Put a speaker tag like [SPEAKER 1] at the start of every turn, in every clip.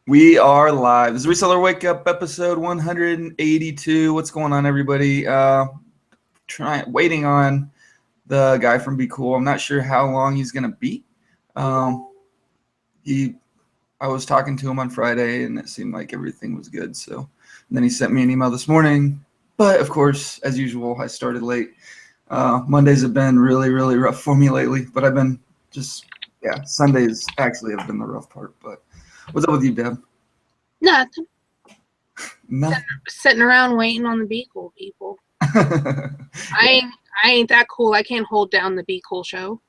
[SPEAKER 1] We are live. This is Reseller Wake Up episode 182. What's going on, everybody? Waiting on the guy from BQool. I'm not sure how long he's gonna be. I was talking to him on Friday, and it seemed like everything was good. So, and then he sent me an email this morning. But of course, as usual, I started late. Mondays have been really, really rough for me lately. But I've been Sundays actually have been the rough part. But what's up with you, Deb?
[SPEAKER 2] Nothing.
[SPEAKER 1] Nothing.
[SPEAKER 2] Sitting around waiting on the BQool people. I ain't that cool. I can't hold down the BQool show.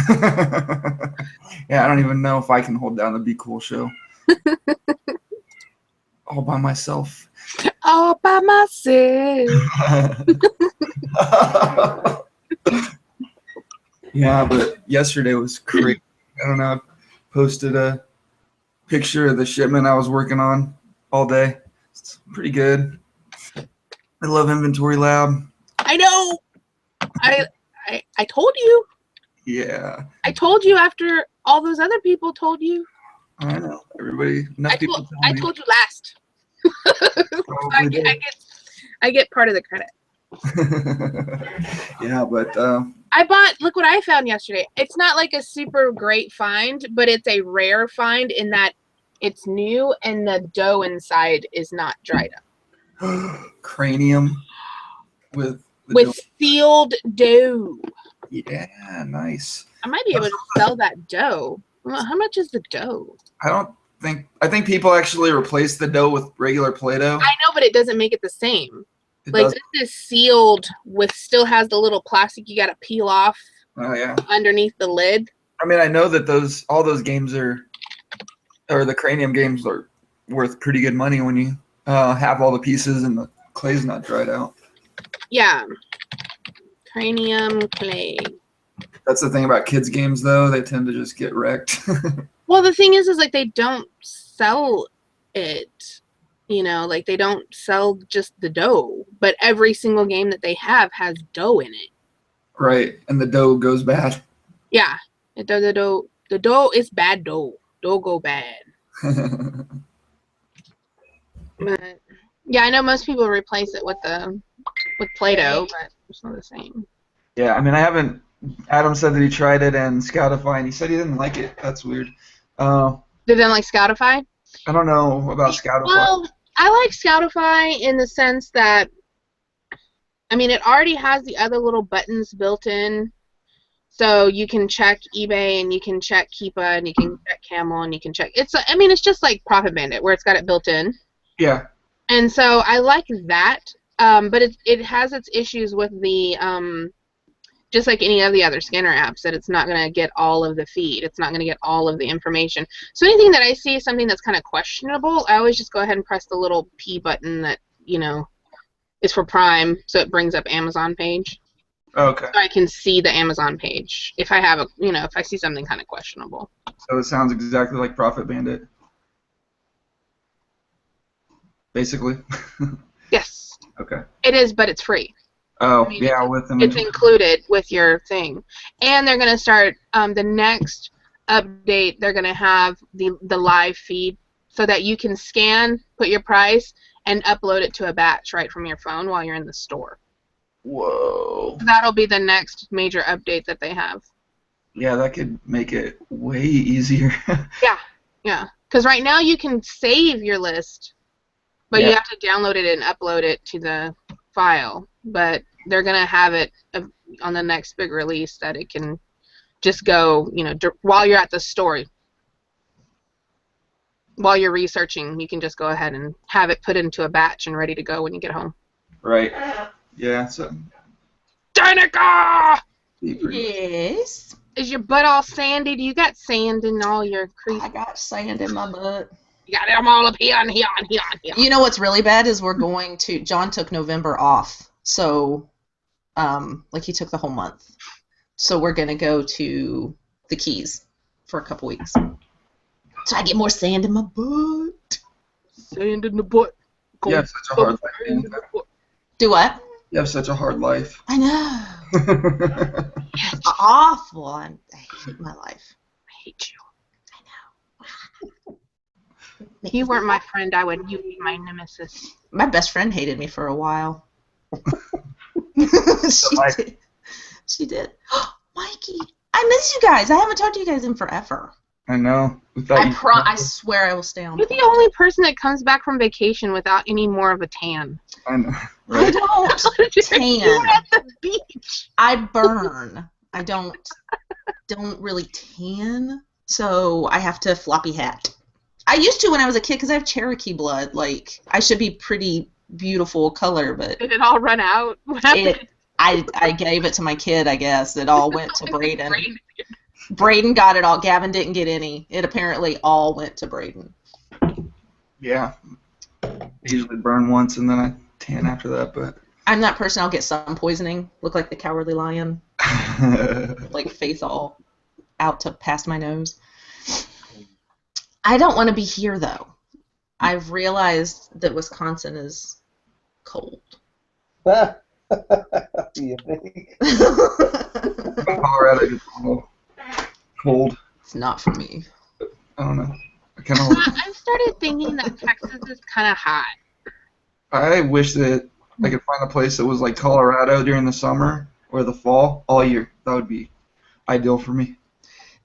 [SPEAKER 1] Yeah, I don't even know if I can hold down the BQool show. All by myself.
[SPEAKER 2] All by myself.
[SPEAKER 1] Yeah, but yesterday was crazy. I don't know. I posted a picture of the shipment I was working on all day. It's pretty good. I love Inventory Lab.
[SPEAKER 2] I know. I told you.
[SPEAKER 1] Yeah.
[SPEAKER 2] I told you after all those other people told you.
[SPEAKER 1] I know. Everybody.
[SPEAKER 2] I told you last. I get part of the credit.
[SPEAKER 1] Yeah, but
[SPEAKER 2] look what I found yesterday. It's not like a super great find, but it's a rare find in that it's new and the dough inside is not dried up.
[SPEAKER 1] Cranium with
[SPEAKER 2] sealed dough.
[SPEAKER 1] Yeah, nice.
[SPEAKER 2] I might be able to sell that dough. Well, how much is the dough?
[SPEAKER 1] I think people actually replace the dough with regular Play-Doh.
[SPEAKER 2] I know, but it doesn't make it the same. This is sealed with still has the little plastic you gotta peel off.
[SPEAKER 1] Oh yeah.
[SPEAKER 2] Underneath the lid.
[SPEAKER 1] I mean, I know that all those games or the Cranium games are worth pretty good money when you have all the pieces and the clay's not dried out.
[SPEAKER 2] Yeah. Cranium clay.
[SPEAKER 1] That's the thing about kids games, though. They tend to just get wrecked.
[SPEAKER 2] Well, the thing is like they don't sell it. Like they don't sell just the dough, but every single game that they have has dough in it. Right, and the dough goes bad. Yeah, the dough is bad dough. Dough go bad. But yeah, I know most people replace it with Play-Doh, but it's not the same. Yeah, I mean, Adam said that he tried it and Scoutify, and he said he didn't like it. That's weird. Didn't like Scoutify?
[SPEAKER 1] I don't know about Scoutify.
[SPEAKER 2] Well, I like Scoutify in the sense that, I mean, it already has the other little buttons built in. So you can check eBay and you can check Keepa and you can check Camel and you can check. It's just like Profit Bandit where it's got it built in.
[SPEAKER 1] Yeah.
[SPEAKER 2] And so I like that, but it has its issues with the just like any of the other scanner apps, that it's not going to get all of the feed. It's not going to get all of the information. So anything that I see something that's kind of questionable, I always just go ahead and press the little P button that, is for Prime, so it brings up Amazon page.
[SPEAKER 1] Okay.
[SPEAKER 2] So I can see the Amazon page if I have if I see something kind of questionable.
[SPEAKER 1] So it sounds exactly like Profit Bandit. Basically.
[SPEAKER 2] Yes.
[SPEAKER 1] Okay.
[SPEAKER 2] It is, but it's free.
[SPEAKER 1] Oh, yeah, with them.
[SPEAKER 2] It's included with your thing. And they're going to start, the next update, they're going to have the live feed so that you can scan, put your price, and upload it to a batch right from your phone while you're in the store.
[SPEAKER 1] Whoa.
[SPEAKER 2] That'll be the next major update that they have.
[SPEAKER 1] Yeah, that could make it way easier.
[SPEAKER 2] Yeah. Because right now you can save your list, but you have to download it and upload it to the file. But they're going to have it on the next big release that it can just go, while you're at the store. While you're researching, you can just go ahead and have it put into a batch and ready to go when you get home.
[SPEAKER 1] Right. Yeah. So.
[SPEAKER 2] Danica!
[SPEAKER 3] Yes?
[SPEAKER 2] Is your butt all sandy? Do you got sand in all your creases?
[SPEAKER 3] I got sand in my butt.
[SPEAKER 2] You got them all up here and here and here and here.
[SPEAKER 3] You know what's really bad is John took November off. So, he took the whole month. So we're going to go to the Keys for a couple weeks. So I get more sand in my butt.
[SPEAKER 2] Sand in the butt.
[SPEAKER 1] You have such a hard life.
[SPEAKER 3] Do what?
[SPEAKER 1] You have such a hard life.
[SPEAKER 3] I know. It's awful. I hate my life.
[SPEAKER 2] I hate you.
[SPEAKER 3] I know.
[SPEAKER 2] If you weren't my friend, you'd be my nemesis.
[SPEAKER 3] My best friend hated me for a while. Did. She did. Mikey, I miss you guys. I haven't talked to you guys in forever.
[SPEAKER 1] I know.
[SPEAKER 3] I swear I will stay on.
[SPEAKER 2] You're the only person that comes back from vacation without any more of a tan.
[SPEAKER 1] I know.
[SPEAKER 3] Right? I don't tan.
[SPEAKER 2] You're at the beach.
[SPEAKER 3] I burn. I don't really tan, so I have to floppy hat. I used to when I was a kid because I have Cherokee blood. Like, I should be pretty beautiful color, but
[SPEAKER 2] did it all run out? What happened?
[SPEAKER 3] I gave it to my kid, I guess. It all went to Braden. Braden got it all. Gavin didn't get any. It apparently all went to Braden.
[SPEAKER 1] Yeah. I usually burn once and then I tan after that, but
[SPEAKER 3] I'm that person. I'll get sun poisoning. Look like the Cowardly Lion. Like face all out to past my nose. I don't want to be here though. I've realized that Wisconsin is cold.
[SPEAKER 4] You think?
[SPEAKER 1] Colorado gets a little cold.
[SPEAKER 3] It's not for me.
[SPEAKER 1] I don't know.
[SPEAKER 2] I've started thinking that Texas is kind of hot.
[SPEAKER 1] I wish that I could find a place that was like Colorado during the summer or the fall all year. That would be ideal for me.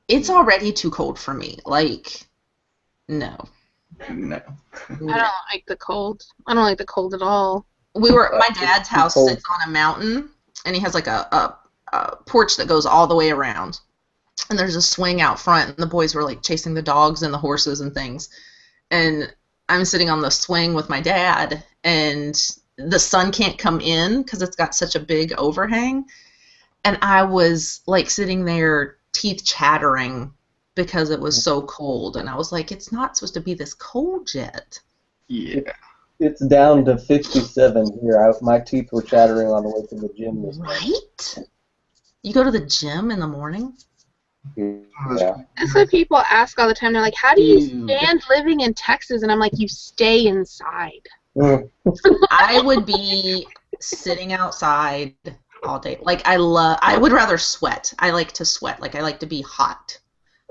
[SPEAKER 3] It's already too cold for me. Like, no.
[SPEAKER 1] No.
[SPEAKER 2] I don't like the cold. I don't like the cold at all.
[SPEAKER 3] My dad's house sits on a mountain, and he has like a porch that goes all the way around. And there's a swing out front, and the boys were like chasing the dogs and the horses and things. And I'm sitting on the swing with my dad, and the sun can't come in because it's got such a big overhang. And I was like sitting there, teeth chattering, because it was so cold. And I was like, it's not supposed to be this cold yet.
[SPEAKER 1] Yeah.
[SPEAKER 4] It's down to 57 here. My teeth were chattering on the way to the gym this morning.
[SPEAKER 3] Right? You go to the gym in the morning?
[SPEAKER 4] Yeah.
[SPEAKER 2] That's what people ask all the time. They're like, how do you stand living in Texas? And I'm like, you stay inside.
[SPEAKER 3] I would be sitting outside all day. Like, I would rather sweat. I like to sweat. Like, I like to be hot.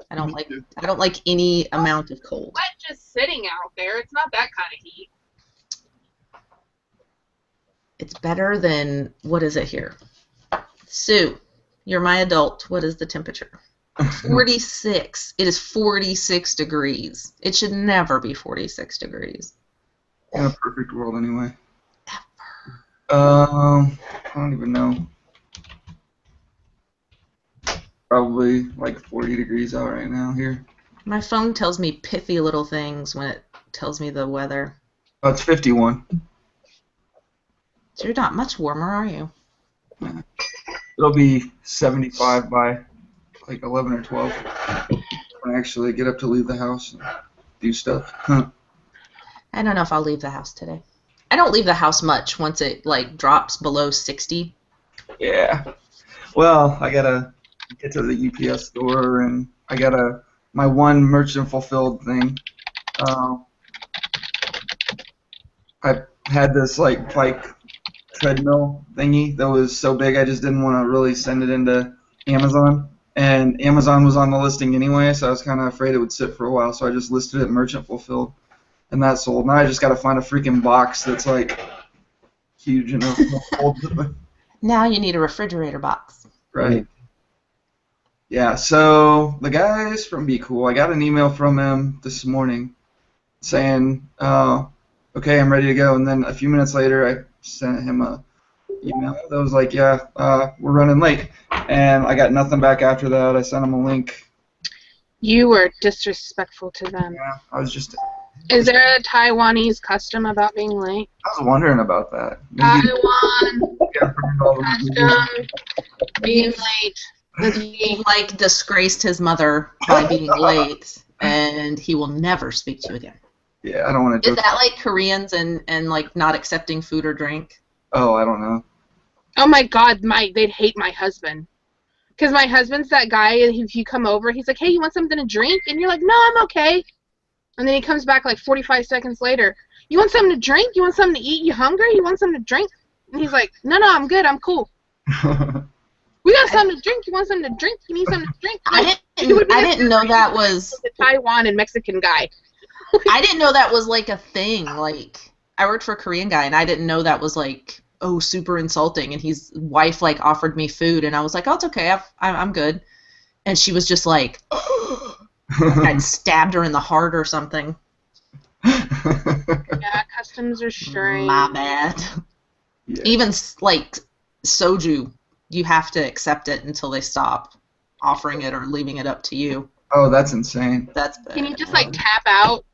[SPEAKER 3] I don't like any amount of cold.
[SPEAKER 2] What, just sitting out there? It's not that kind of heat.
[SPEAKER 3] It's better than, what is it here? Sue, you're my adult. What is the temperature? 46. It is 46 degrees. It should never be 46 degrees.
[SPEAKER 1] In a perfect world, anyway. I don't even know. Probably like 40 degrees out right now here.
[SPEAKER 3] My phone tells me pithy little things when it tells me the weather.
[SPEAKER 1] Oh, it's 51.
[SPEAKER 3] So you're not much warmer, are you?
[SPEAKER 1] Yeah. It'll be 75 by like 11 or 12 when I actually get up to leave the house and do stuff.
[SPEAKER 3] I don't know if I'll leave the house today. I don't leave the house much once it like drops below 60.
[SPEAKER 1] Yeah. Well, I gotta get to the UPS store and I gotta my one merchant fulfilled thing. I had this like bike treadmill thingy that was so big I just didn't want to really send it into Amazon, and Amazon was on the listing anyway, so I was kind of afraid it would sit for a while, so I just listed it merchant fulfilled, and that sold. Now I just got to find a freaking box that's like huge enough to hold it.
[SPEAKER 3] Now you need a refrigerator box.
[SPEAKER 1] Right. Yeah, so the guys from BQool, I got an email from him this morning saying, okay, I'm ready to go, and then a few minutes later I sent him a email that was like, yeah, we're running late, and I got nothing back after that. I sent him a link.
[SPEAKER 2] You were disrespectful to them.
[SPEAKER 1] Yeah, I was just.
[SPEAKER 2] Is there a Taiwanese custom about being late?
[SPEAKER 1] I was wondering about that.
[SPEAKER 2] Taiwan
[SPEAKER 1] Custom
[SPEAKER 2] being late.
[SPEAKER 3] He like disgraced his mother by being late, and he will never speak to you again.
[SPEAKER 1] Yeah, I don't want to.
[SPEAKER 3] Is that like Koreans and like not accepting food or drink?
[SPEAKER 1] Oh, I don't know.
[SPEAKER 2] Oh my God, they'd hate my husband. Because my husband's that guy, if you come over, he's like, hey, you want something to drink? And you're like, no, I'm okay. And then he comes back like 45 seconds later. You want something to drink? You want something to eat? You hungry? You want something to drink? And he's like, no, I'm good. I'm cool. We got something to drink. You want something to drink? You need something to drink?
[SPEAKER 3] I didn't know that was
[SPEAKER 2] the Taiwan and Mexican guy.
[SPEAKER 3] I didn't know that was like a thing. Like, I worked for a Korean guy, and I didn't know that was like, oh, super insulting. And his wife like offered me food, and I was like, oh, it's okay, I'm good. And she was just like, like I'd stabbed her in the heart or something.
[SPEAKER 2] Yeah, customs are strange.
[SPEAKER 3] My bad.
[SPEAKER 1] Yeah.
[SPEAKER 3] Even like soju, you have to accept it until they stop offering it or leaving it up to you.
[SPEAKER 1] Oh, that's insane.
[SPEAKER 3] That's bad.
[SPEAKER 2] Can you just like tap out?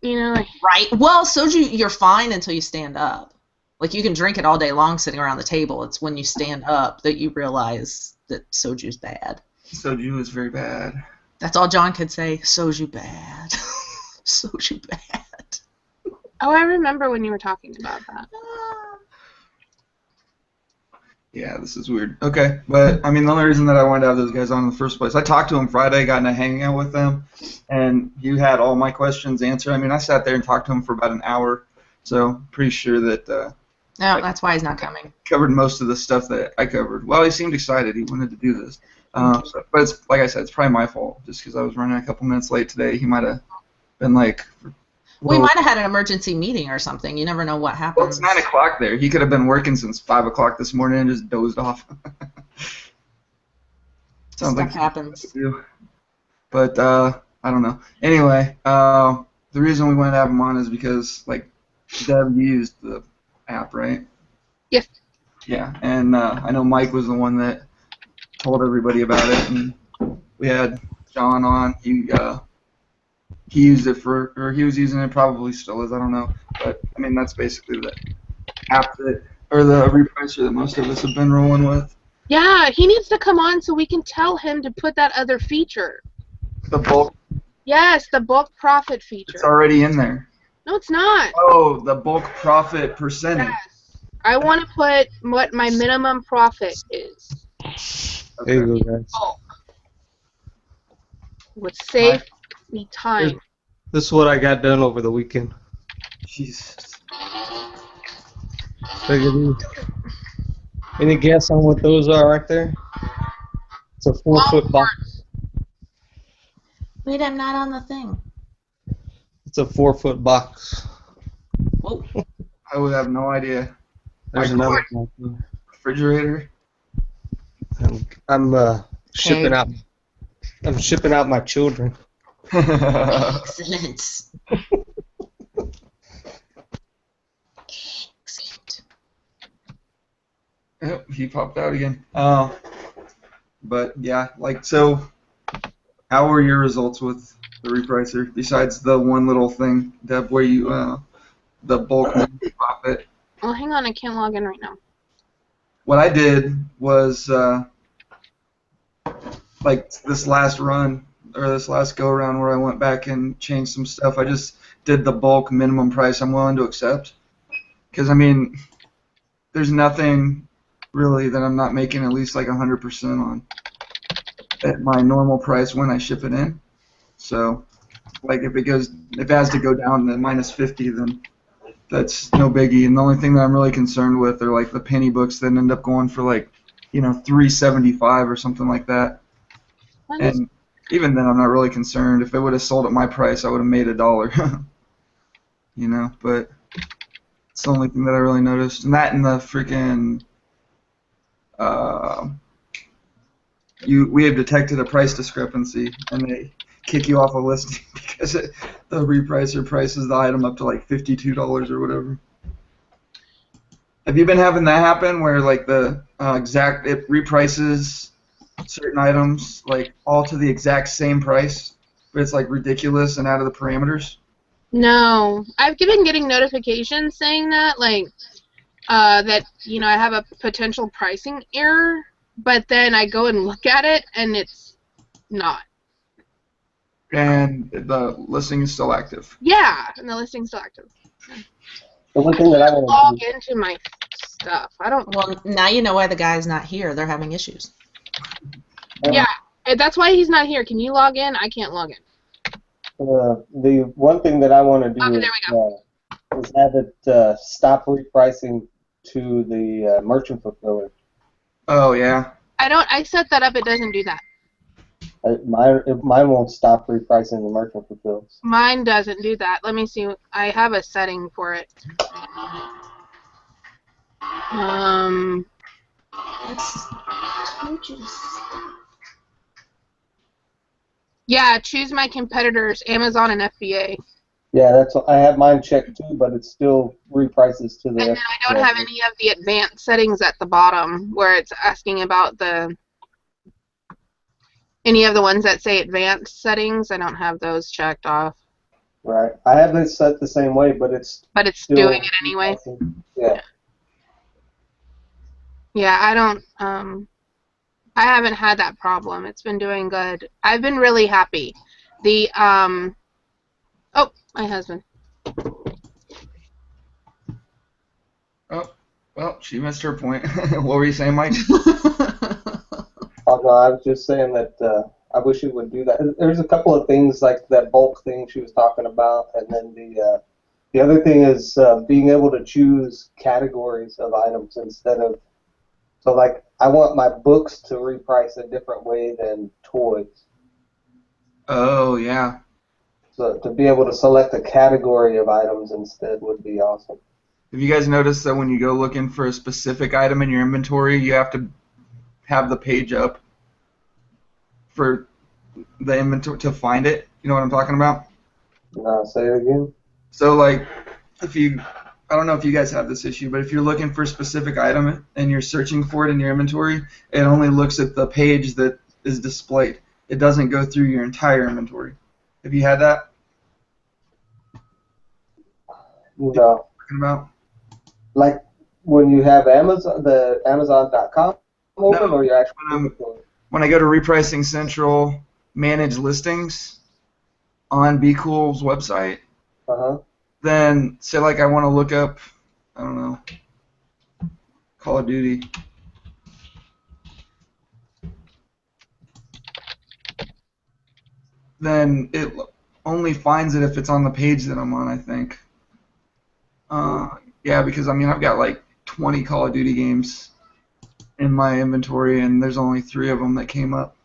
[SPEAKER 2] You know, like,
[SPEAKER 3] Right. Well, soju, you're fine until you stand up. Like, you can drink it all day long sitting around the table. It's when you stand up that you realize that soju's bad.
[SPEAKER 1] Soju is very bad.
[SPEAKER 3] That's all John could say. Soju bad. Soju bad.
[SPEAKER 2] oh, I remember when you were talking about that.
[SPEAKER 1] Yeah, this is weird. Okay, but I mean, the only reason that I wanted to have those guys on in the first place, I talked to him Friday, got in a hangout with them, and you had all my questions answered. I mean, I sat there and talked to him for about an hour, so pretty sure that
[SPEAKER 3] No, that's why he's not coming.
[SPEAKER 1] covered most of the stuff that I covered. Well, he seemed excited. He wanted to do this. But it's, like I said, it's probably my fault, just because I was running a couple minutes late today. He might have been like...
[SPEAKER 3] We might have had an emergency meeting or something. You never know what happens.
[SPEAKER 1] Well, it's 9 o'clock there. He could have been working since 5 o'clock this morning and just dozed off. Sounds
[SPEAKER 3] Stuff
[SPEAKER 1] like
[SPEAKER 3] happens.
[SPEAKER 1] But I don't know. Anyway, the reason we wanted to have him on is because, like, Deb used the app, right?
[SPEAKER 2] Yes.
[SPEAKER 1] Yeah, and I know Mike was the one that told everybody about it, and we had John on. He used it for, or he was using it, probably still is, I don't know. But, I mean, that's basically the app that, or the repricer that most of us have been rolling with.
[SPEAKER 2] Yeah, he needs to come on so we can tell him to put that other feature.
[SPEAKER 1] The bulk,
[SPEAKER 2] Yes, the bulk profit feature.
[SPEAKER 1] it's already in there.
[SPEAKER 2] No, it's not.
[SPEAKER 1] Oh, the bulk profit percentage.
[SPEAKER 2] Yes. I want to put what my minimum profit is.
[SPEAKER 5] There you go, guys.
[SPEAKER 2] Bulk. Would save me time.
[SPEAKER 5] This is what I got done over the weekend.
[SPEAKER 1] Jesus.
[SPEAKER 5] Look at these. Any guess on what those are right there? It's a 4-foot box.
[SPEAKER 3] Wait, I'm not on the thing.
[SPEAKER 5] It's a 4-foot box.
[SPEAKER 3] Whoa.
[SPEAKER 1] I would have no idea.
[SPEAKER 5] There's another one.
[SPEAKER 1] Refrigerator.
[SPEAKER 5] I'm shipping out. I'm shipping out my children.
[SPEAKER 3] Excellent. Excellent.
[SPEAKER 1] Yep, he popped out again. But yeah, like, so how were your results with the repricer besides the one little thing, Deb, where you the bulk profit?
[SPEAKER 2] Well, hang on, I can't log in right now.
[SPEAKER 1] What I did was like this last run or this last go around where I went back and changed some stuff. I just did the bulk minimum price I'm willing to accept, because I mean, there's nothing really that I'm not making at least like 100% on at my normal price when I ship it in. So, like, if it has to go down to minus 50, then that's no biggie. And the only thing that I'm really concerned with are like the penny books that end up going for like, you know, $3.75 or something like that. And even then, I'm not really concerned. If it would have sold at my price, I would have made $1. You know, but it's the only thing that I really noticed. And that, and the freaking we have detected a price discrepancy, and they kick you off a listing because the repricer prices the item up to like $52 or whatever. Have you been having that happen where like the it reprices certain items like all to the exact same price, but it's like ridiculous and out of the parameters?
[SPEAKER 2] No, I've been getting notifications saying that, like, that, you know, I have a potential pricing error, but then I go and look at it and it's not.
[SPEAKER 1] And the listing is still active.
[SPEAKER 2] Yeah, and the listing's still active.
[SPEAKER 4] The one thing that I want
[SPEAKER 2] Log
[SPEAKER 4] to do,
[SPEAKER 2] into my stuff. I don't.
[SPEAKER 3] Well, now you know why the guy's not here. They're having issues.
[SPEAKER 2] Yeah, that's why he's not here. Can you log in? I can't log in.
[SPEAKER 4] the one thing that I want to do
[SPEAKER 2] Okay,
[SPEAKER 4] is,
[SPEAKER 2] there we
[SPEAKER 4] is have it stop repricing to the merchant fulfiller.
[SPEAKER 1] Oh yeah.
[SPEAKER 2] I set that up. It doesn't do that.
[SPEAKER 4] Mine won't stop repricing the merchant fulfills.
[SPEAKER 2] Mine doesn't do that. Let me see. I have a setting for it.
[SPEAKER 3] Told you to stop.
[SPEAKER 2] Yeah, choose my competitors, Amazon and FBA.
[SPEAKER 4] Yeah, that's what, I have mine checked too, but it still reprices to the.
[SPEAKER 2] And then I don't have any of the advanced settings at the bottom where it's asking about any of the ones that say advanced settings. I don't have those checked off.
[SPEAKER 4] Right. I have it set the same way, but it's still
[SPEAKER 2] doing it anyway.
[SPEAKER 4] Yeah.
[SPEAKER 2] Yeah, I don't. I haven't had that problem. It's been doing good. I've been really happy. The oh, my husband.
[SPEAKER 1] Oh, well, she missed her point. What were you saying, Mike?
[SPEAKER 4] Oh, no, I was just saying that I wish it would do that. There's a couple of things like that bulk thing she was talking about, and then the other thing is being able to choose categories of items instead of. So, like, I want my books to reprice a different way than toys.
[SPEAKER 1] Oh, yeah.
[SPEAKER 4] So to be able to select a category of items instead would be awesome.
[SPEAKER 1] Have you guys noticed that when you go looking for a specific item in your inventory, you have to have the page up for the inventory to find it? You know what I'm talking about?
[SPEAKER 4] No, say it again.
[SPEAKER 1] So, like, I don't know if you guys have this issue, but if you're looking for a specific item and you're searching for it in your inventory, it only looks at the page that is displayed. It doesn't go through your entire inventory. Have you had that?
[SPEAKER 4] No.
[SPEAKER 1] Talking about?
[SPEAKER 4] Like when you have Amazon, the Amazon.com open,
[SPEAKER 1] No,
[SPEAKER 4] or your actual
[SPEAKER 1] when I go to Repricing Central, manage listings on BQool's website, then say like I want to look up, I don't know, Call of Duty. Then it only finds it if it's on the page that I'm on, I think. Yeah, because I mean I've got like 20 Call of Duty games in my inventory, and there's only 3 of them that came up.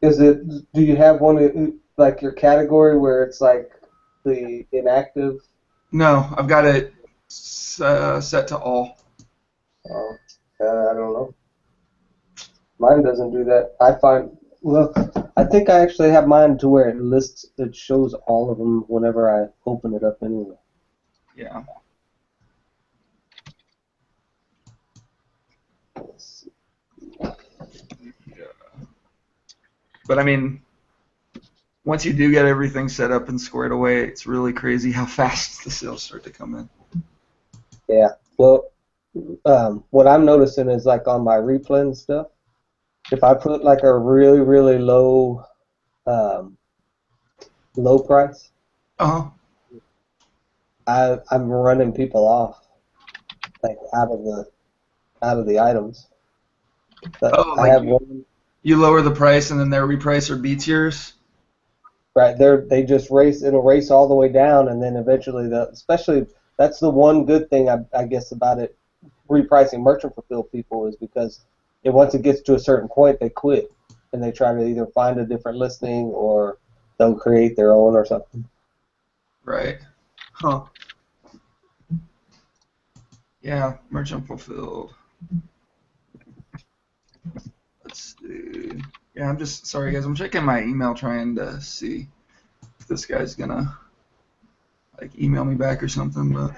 [SPEAKER 4] Do you have one like your category where it's like the inactive?
[SPEAKER 1] No, I've got it set to all.
[SPEAKER 4] Oh, I don't know. Mine doesn't do that. I think I actually have mine to where it shows all of them whenever I open it up anyway.
[SPEAKER 1] Yeah. But I mean, once you do get everything set up and squared away, it's really crazy how fast the sales start to come in.
[SPEAKER 4] Yeah. Well, what I'm noticing is like on my replen stuff, if I put like a really, really low price,
[SPEAKER 1] Uh-huh.
[SPEAKER 4] I'm running people off like out of the items. But
[SPEAKER 1] Oh,
[SPEAKER 4] I
[SPEAKER 1] like
[SPEAKER 4] have one.
[SPEAKER 1] you lower the price and then their repricer beats yours?
[SPEAKER 4] Right, they just it'll race all the way down, and then eventually especially that's the one good thing I guess about it, repricing merchant fulfill people, is because once it gets to a certain point they quit and they try to either find a different listing or they'll create their own or something.
[SPEAKER 1] Right. Huh. Yeah, merchant fulfilled. Let's see. Yeah, I'm just sorry guys, I'm checking my email trying to see if this guy's gonna like email me back or something, but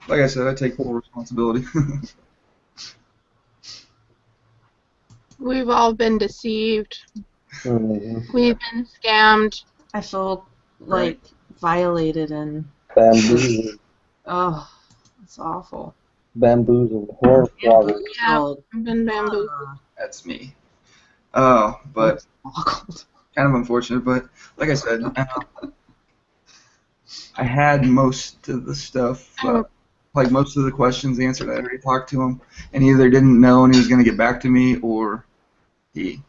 [SPEAKER 1] like I said, I take full responsibility.
[SPEAKER 2] We've all been deceived.
[SPEAKER 4] Mm-hmm.
[SPEAKER 2] We've been scammed.
[SPEAKER 3] I feel like violated and
[SPEAKER 4] Bamboozled.
[SPEAKER 3] oh, it's awful.
[SPEAKER 4] Bamboozled. Horrible.
[SPEAKER 2] Yeah, I've been bamboozled.
[SPEAKER 1] That's me. But kind of unfortunate, but like I said, I had most of the stuff, like most of the questions answered. I already talked to him, and he either didn't know and he was going to get back to me, or he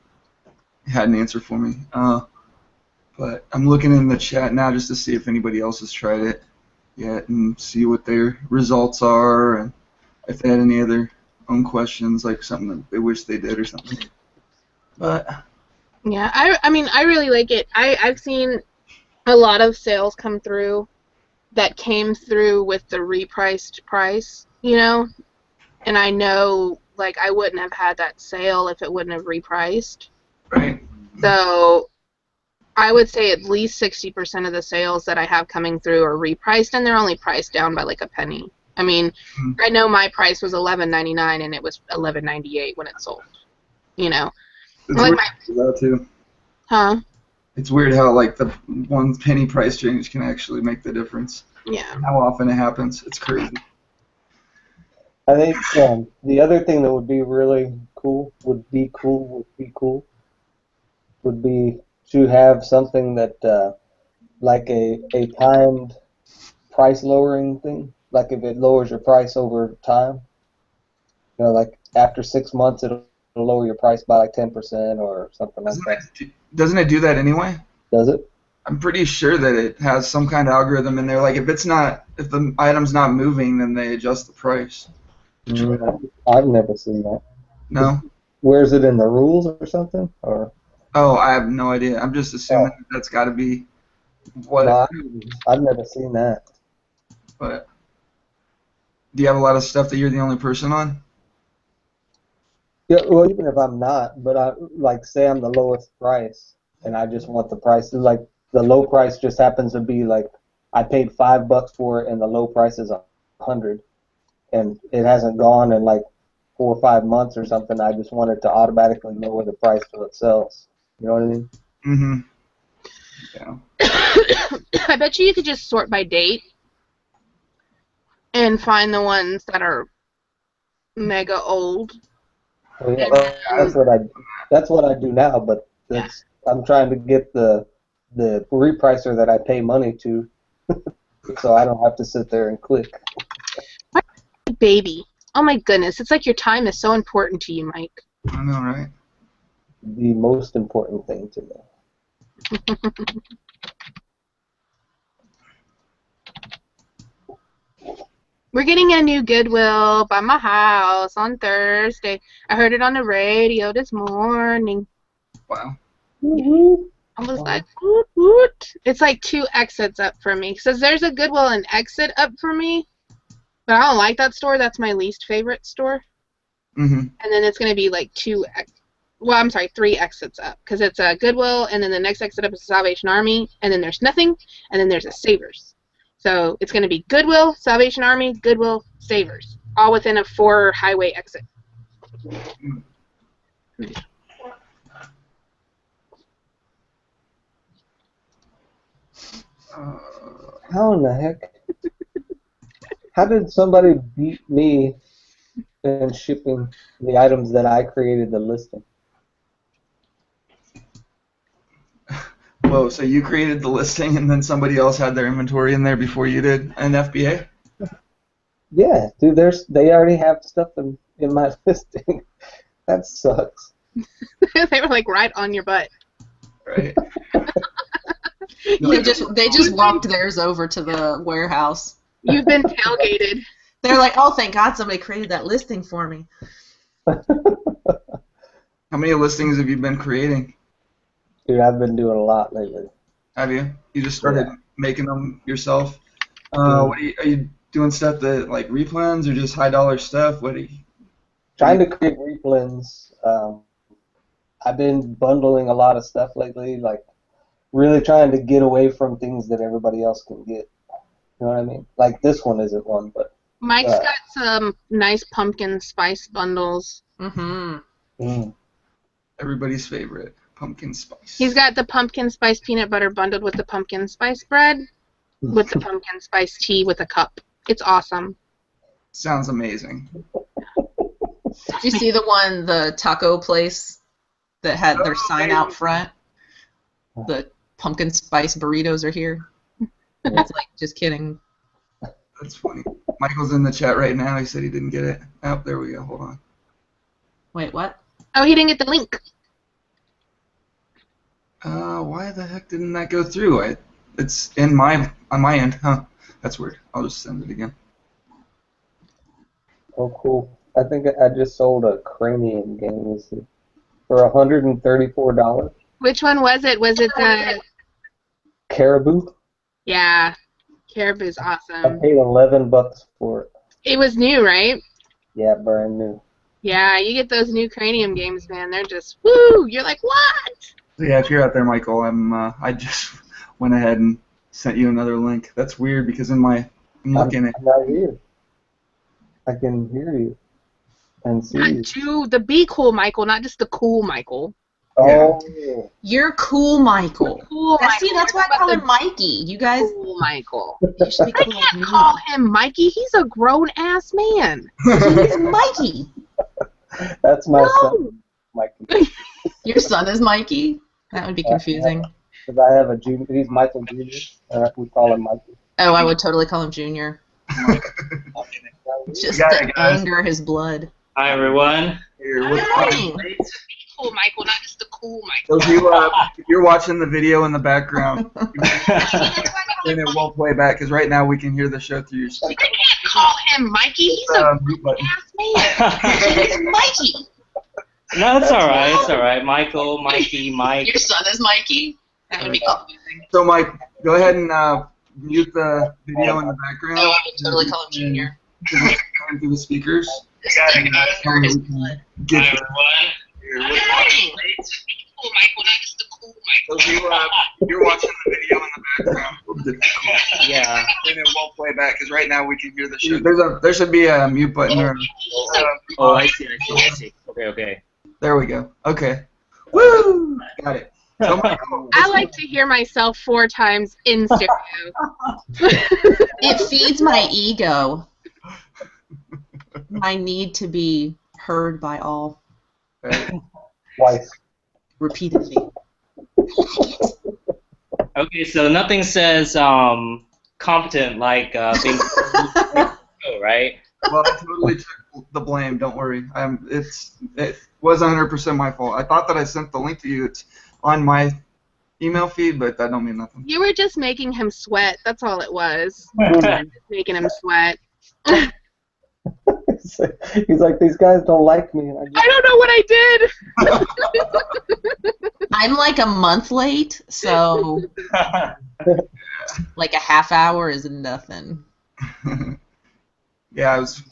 [SPEAKER 1] had an answer for me. But I'm looking in the chat now just to see if anybody else has tried it yet and see what their results are and if they had any other own questions, like something that they wish they did or something. But
[SPEAKER 2] Yeah, I mean, I really like it. I've seen a lot of sales come through that came through with the repriced price, you know, and I know, like, I wouldn't have had that sale if it wouldn't have repriced.
[SPEAKER 1] Right.
[SPEAKER 2] So I would say at least 60% of the sales that I have coming through are repriced, and they're only priced down by like a penny. I mean,
[SPEAKER 1] Mhm.
[SPEAKER 2] I know my price was $11.99 and it was $11.98 when it sold. You know,
[SPEAKER 1] It's
[SPEAKER 2] like
[SPEAKER 1] weird
[SPEAKER 2] my
[SPEAKER 1] though too.
[SPEAKER 2] huh?
[SPEAKER 1] It's weird how like the 1 penny price change can actually make the difference.
[SPEAKER 2] Yeah.
[SPEAKER 1] How often it happens? It's crazy.
[SPEAKER 4] I think the other thing that would be really cool would be to have something that like a timed price lowering thing. Like if it lowers your price over time, like after 6 months it'll lower your price by like 10% or something like that.
[SPEAKER 1] Doesn't it do that anyway?
[SPEAKER 4] Does it?
[SPEAKER 1] I'm pretty sure that it has some kind of algorithm in there. Like if the item's not moving, then they adjust the price.
[SPEAKER 4] I've never seen that.
[SPEAKER 1] No?
[SPEAKER 4] Where is it in the rules or something? Or
[SPEAKER 1] Oh, I have no idea. I'm just assuming that's got to be what.
[SPEAKER 4] no, I've never seen that.
[SPEAKER 1] But do you have a lot of stuff that you're the only person on?
[SPEAKER 4] Yeah, well, even if I'm not, but I like say I'm the lowest price, and I just want the price. Like the low price just happens to be like I paid $5 for it, and the low price is 100, and it hasn't gone in like 4 or 5 months or something. I just want it to automatically lower the price till it sells. You know what I mean?
[SPEAKER 1] Mm-hmm. Yeah.
[SPEAKER 2] I bet you could just sort by date and find the ones that are mega old.
[SPEAKER 4] Well, yeah,
[SPEAKER 2] And
[SPEAKER 4] that's what I do now. But I'm trying to get the repricer that I pay money to, so I don't have to sit there and click.
[SPEAKER 2] baby. Oh my goodness, it's like your time is so important to you, Mike.
[SPEAKER 1] I know, right?
[SPEAKER 4] The most important thing to me.
[SPEAKER 2] We're getting a new Goodwill by my house on Thursday. I heard it on the radio this morning.
[SPEAKER 1] Wow.
[SPEAKER 2] I was like, woot, woot. It's like 2 exits up for me. Says there's a Goodwill and exit up for me, but I don't like that store. That's my least favorite store.
[SPEAKER 1] Mm-hmm.
[SPEAKER 2] And then it's going to be like 3 exits up, because it's a Goodwill, and then the next exit up is Salvation Army, and then there's nothing, and then there's a Savers. So it's going to be Goodwill, Salvation Army, Goodwill, Savers, all within a 4-highway exit.
[SPEAKER 4] How in the heck? How did somebody beat me in shipping the items that I created the listing?
[SPEAKER 1] Whoa, so you created the listing and then somebody else had their inventory in there before you did an FBA?
[SPEAKER 4] Yeah, dude, they already have stuff in my listing. That sucks.
[SPEAKER 2] They were like right on your butt.
[SPEAKER 1] Right.
[SPEAKER 3] They just walked theirs over to the warehouse.
[SPEAKER 2] You've been tailgated.
[SPEAKER 3] They're like, oh, thank God somebody created that listing for me.
[SPEAKER 1] How many listings have you been creating?
[SPEAKER 4] Dude, I've been doing a lot lately.
[SPEAKER 1] Have you? You just started making them yourself? Are you doing stuff that like replens or just high dollar stuff? What are you
[SPEAKER 4] Trying to create replens. I've been bundling a lot of stuff lately, like really trying to get away from things that everybody else can get. You know what I mean? Like this one isn't one, but
[SPEAKER 2] Mike's got some nice pumpkin spice bundles.
[SPEAKER 1] everybody's favorite, pumpkin spice?
[SPEAKER 2] He's got the pumpkin spice peanut butter bundled with the pumpkin spice bread, with the pumpkin spice tea with a cup. It's awesome.
[SPEAKER 1] Sounds amazing.
[SPEAKER 3] Did you see the taco place that had their sign out front? The pumpkin spice burritos are here. It's like, just kidding.
[SPEAKER 1] That's funny. Michael's in the chat right now. He said he didn't get it. Oh, there we go. Hold on.
[SPEAKER 3] Wait, what?
[SPEAKER 2] Oh, he didn't get the link.
[SPEAKER 1] Why the heck didn't that go through? It's on my end, huh? That's weird. I'll just send it again.
[SPEAKER 4] oh, cool. I think I just sold a Cranium game for $134.
[SPEAKER 2] Which one was it? Was it the?
[SPEAKER 4] Caribou.
[SPEAKER 2] Yeah, Caribou's
[SPEAKER 4] I
[SPEAKER 2] awesome.
[SPEAKER 4] paid $11 for it.
[SPEAKER 2] It was new, right?
[SPEAKER 4] Yeah, brand new.
[SPEAKER 2] Yeah, you get those new Cranium games, man. They're just woo. You're like, what?
[SPEAKER 1] So yeah, if you're out there, Michael, I just went ahead and sent you another link. That's weird because I'm looking at.
[SPEAKER 4] I'm not here. I can hear you and see you.
[SPEAKER 2] Not to the BQool Michael, not just the cool Michael.
[SPEAKER 4] Oh,
[SPEAKER 3] You're cool, Michael.
[SPEAKER 2] Cool Michael.
[SPEAKER 3] See, that's why I call him Mikey. You guys
[SPEAKER 2] Cool Michael.
[SPEAKER 3] you should be
[SPEAKER 2] I
[SPEAKER 3] cool like
[SPEAKER 2] can't
[SPEAKER 3] me.
[SPEAKER 2] call him Mikey. He's a grown ass man.
[SPEAKER 3] He's Mikey.
[SPEAKER 4] that's my
[SPEAKER 2] No.
[SPEAKER 4] son, Mikey.
[SPEAKER 3] Your son is Mikey? That would be confusing.
[SPEAKER 4] Because I have a junior. He's Michael Jr. We call him Mikey.
[SPEAKER 3] Oh, I would totally call him Junior. Just
[SPEAKER 1] Got
[SPEAKER 3] to
[SPEAKER 1] it, guys.
[SPEAKER 3] anger his blood.
[SPEAKER 6] Hi, everyone.
[SPEAKER 1] Here,
[SPEAKER 3] Good morning.
[SPEAKER 2] Cool Michael, not just the cool Michael.
[SPEAKER 1] so if you're watching the video in the background, then it won't play back because right now we can hear the show through your speaker.
[SPEAKER 2] I can't call him Mikey. He's a
[SPEAKER 1] Mute button.
[SPEAKER 2] ass man. He's Mikey.
[SPEAKER 6] No, it's all right. It's all right. Michael, Mikey, Mike.
[SPEAKER 3] Your son is Mikey? That would be confusing.
[SPEAKER 1] So Mike, go ahead and mute the video in the background.
[SPEAKER 3] Oh, I would totally call him Junior.
[SPEAKER 1] Coming through the speakers.
[SPEAKER 3] Just to anger his blood.
[SPEAKER 1] Get
[SPEAKER 6] Hi, everyone.
[SPEAKER 1] here.
[SPEAKER 2] Good morning. Cool Michael, not just the cool Michael.
[SPEAKER 1] So if you're watching the video in the background,
[SPEAKER 6] Yeah.
[SPEAKER 1] then it won't play back because right now we can hear the show. There should be a mute button. Or,
[SPEAKER 6] Oh, I see. Okay.
[SPEAKER 1] there we go. Okay. Woo! Got it. So Michael,
[SPEAKER 2] I like to hear myself 4 times in stereo.
[SPEAKER 3] It feeds my ego. My need to be heard by all
[SPEAKER 4] Twice.
[SPEAKER 3] repeatedly.
[SPEAKER 6] Okay, so nothing says competent like being right?
[SPEAKER 1] well, I totally took the blame. Don't worry. It was 100% my fault. I thought that I sent the link to you. It's on my email feed, but that don't mean nothing.
[SPEAKER 2] You were just making him sweat. That's all it was. Just making him sweat.
[SPEAKER 4] He's like, these guys don't like me. And
[SPEAKER 2] I don't know what I did.
[SPEAKER 3] I'm like a month late, so like a half hour is nothing.
[SPEAKER 1] Yeah, I was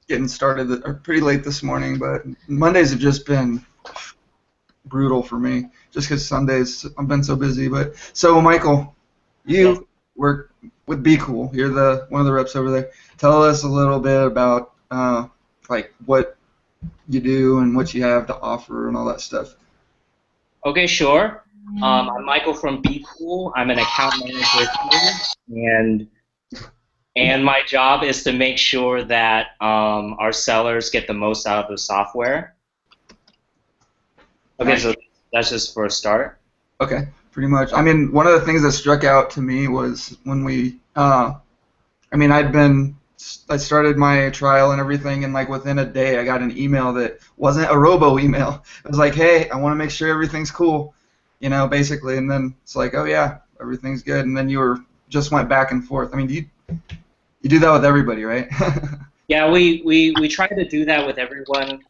[SPEAKER 1] getting started pretty late this morning, but Mondays have just been brutal for me, just because Sundays I've been so busy. But so Michael, you work with BQool. You're one of the reps over there. Tell us a little bit about like what you do and what you have to offer and all that stuff.
[SPEAKER 6] Okay, sure. I'm Michael from BQool. I'm an account manager here, and my job is to make sure that our sellers get the most out of the software. Okay,
[SPEAKER 1] Nice.
[SPEAKER 6] so that's just for a start.
[SPEAKER 1] Okay, pretty much. I mean, one of the things that struck out to me was when I started my trial and everything, and like within a day, I got an email that wasn't a robo email. It was like, hey, I want to make sure everything's cool, basically. And then it's like, oh yeah, everything's good. And then just went back and forth. I mean, you do that with everybody, right?
[SPEAKER 6] Yeah, we try to do that with everyone.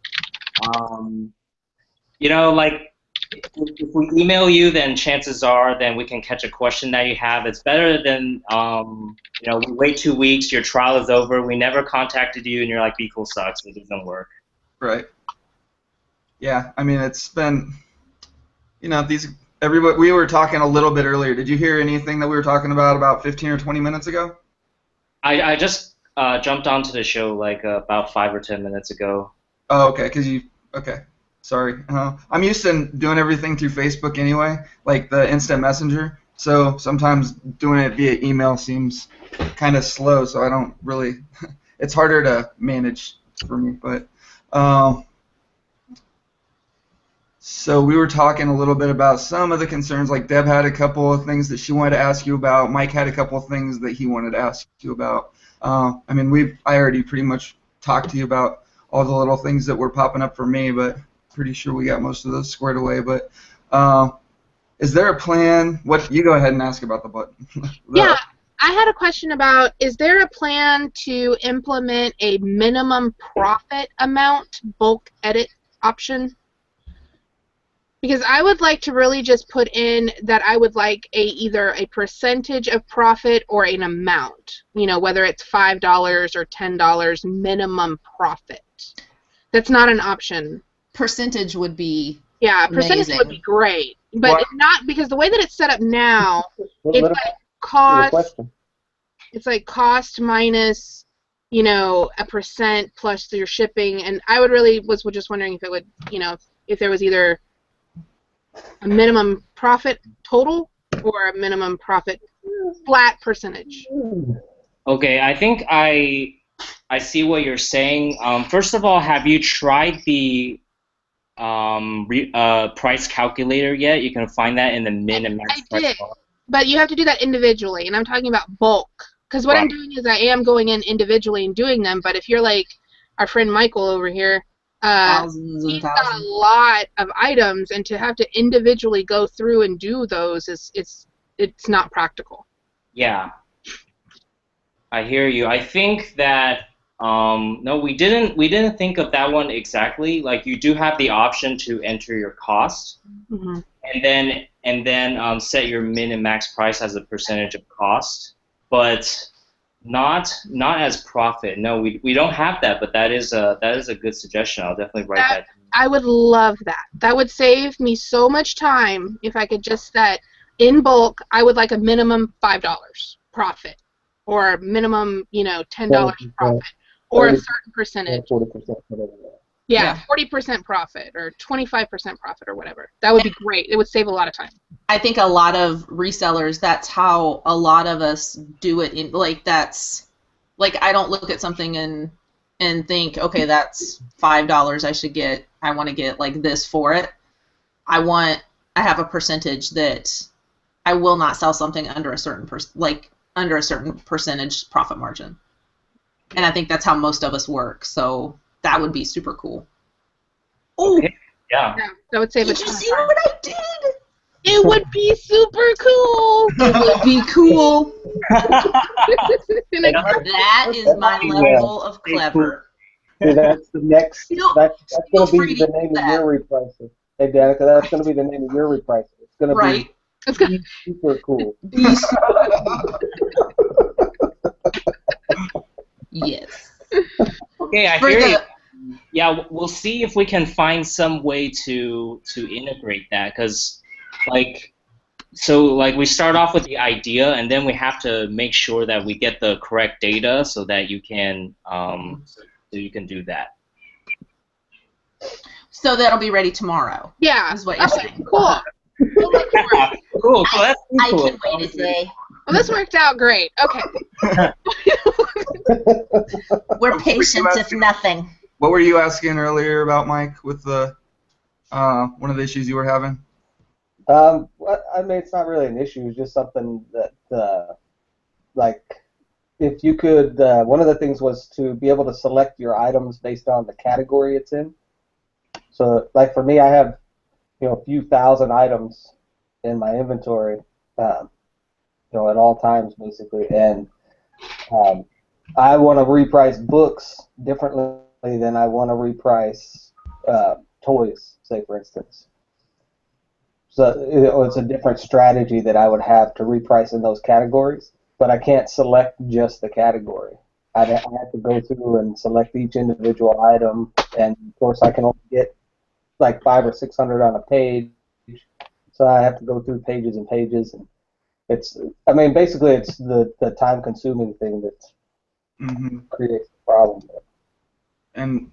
[SPEAKER 6] Like if we email you, then chances are then we can catch a question that you have. It's better than we wait 2 weeks, your trial is over, we never contacted you, and you're like, BQool sucks, it doesn't work.
[SPEAKER 1] Right. Yeah, I mean, it's been, everybody. We were talking a little bit earlier. Did you hear anything that we were talking about 15 or 20 minutes ago?
[SPEAKER 6] I just jumped onto the show like about 5 or 10 minutes ago.
[SPEAKER 1] Oh, okay, okay. Sorry. I'm used to doing everything through Facebook anyway, like the instant messenger. So sometimes doing it via email seems kind of slow, so I don't really, it's harder to manage for me. But so we were talking a little bit about some of the concerns, like Deb had a couple of things that she wanted to ask you about. Mike had a couple of things that he wanted to ask you about. I already pretty much talked to you about all the little things that were popping up for me, but pretty sure we got most of those squared away. But is there a plan? You go ahead and ask about the button.
[SPEAKER 2] Yeah, I had a question about, is there a plan to implement a minimum profit amount bulk edit option? Because I would like to really just put in that I would like either a percentage of profit or an amount. You know, whether it's $5 or $10 minimum profit. That's not an option.
[SPEAKER 3] Percentage would be
[SPEAKER 2] Yeah, percentage would be great, but if not, because the way that it's set up now, it's like cost. It's like cost minus, you know, a percent plus your shipping, and I would really was just wondering if it would, you know, if there was either a minimum profit total or a minimum profit flat percentage.
[SPEAKER 6] Okay, I think I see what you're saying. First of all, have you tried the price calculator yet? You can find that in the min and max price bar.
[SPEAKER 2] But you have to do that individually, and I'm talking about bulk. Because what I'm doing is I am going in individually and doing them, but if you're like our friend Michael over here, he's got a lot of items, and to have to individually go through and do those it's not practical.
[SPEAKER 6] Yeah, I hear you. I think that no, we didn't think of that one exactly. Like, you do have the option to enter your cost, and then set your min and max price as a percentage of cost, but not as profit. No, we don't have that, but that is a good suggestion. I'll definitely write that.
[SPEAKER 2] I would love that. That would save me so much time if I could just set in bulk. I would like a minimum $5 profit, or a minimum, you know, $10 profit, or a certain percentage.
[SPEAKER 4] 40%, whatever.
[SPEAKER 2] Yeah, 40% profit or 25% profit or whatever. That would be great. It would save a lot of time.
[SPEAKER 3] I think a lot of resellers, that's how a lot of us do it. That's like, I don't look at something and think, okay, that's $5. I want to get like this for it. I have a percentage that I will not sell something under a certain under a certain percentage profit margin. And I think that's how most of us work. So that would be super cool. Oh,
[SPEAKER 6] okay. Yeah.
[SPEAKER 2] That would save
[SPEAKER 3] did you see what I did?
[SPEAKER 2] It would be super cool.
[SPEAKER 3] It would be cool. That is my level of clever.
[SPEAKER 4] See, that's the next. That's going to be the name of your repricer. Hey, Danica, that's going to be the name of your repricer. It's going to be super cool.
[SPEAKER 3] Yes.
[SPEAKER 6] Okay, I hear you. Yeah, we'll see if we can find some way to integrate that, because like we start off with the idea, and then we have to make sure that we get the correct data so that you can do that.
[SPEAKER 3] So that'll be ready tomorrow.
[SPEAKER 2] Yeah,
[SPEAKER 3] is what you're saying.
[SPEAKER 2] Cool.
[SPEAKER 6] Cool. So that's
[SPEAKER 3] I
[SPEAKER 6] cool.
[SPEAKER 3] can wait a day.
[SPEAKER 2] Well, this worked out great. Okay.
[SPEAKER 3] We're patient, if nothing.
[SPEAKER 1] What were you asking earlier about, Mike, with the one of the issues you were having?
[SPEAKER 4] I mean, it's not really an issue. It's just something that, like, if you could, one of the things was to be able to select your items based on the category it's in. So, like, for me, I have, you know, a few thousand items in my inventory, you know, at all times, basically, and I want to reprice books differently than I want to reprice toys, say, for instance. So it's a different strategy that I would have to reprice in those categories, but I can't select just the category. I have to go through and select each individual item, and of course I can only get like 500 or 600 on a page, so I have to go through pages and pages, and it's, I mean, basically it's the time-consuming thing that creates the problem.
[SPEAKER 1] And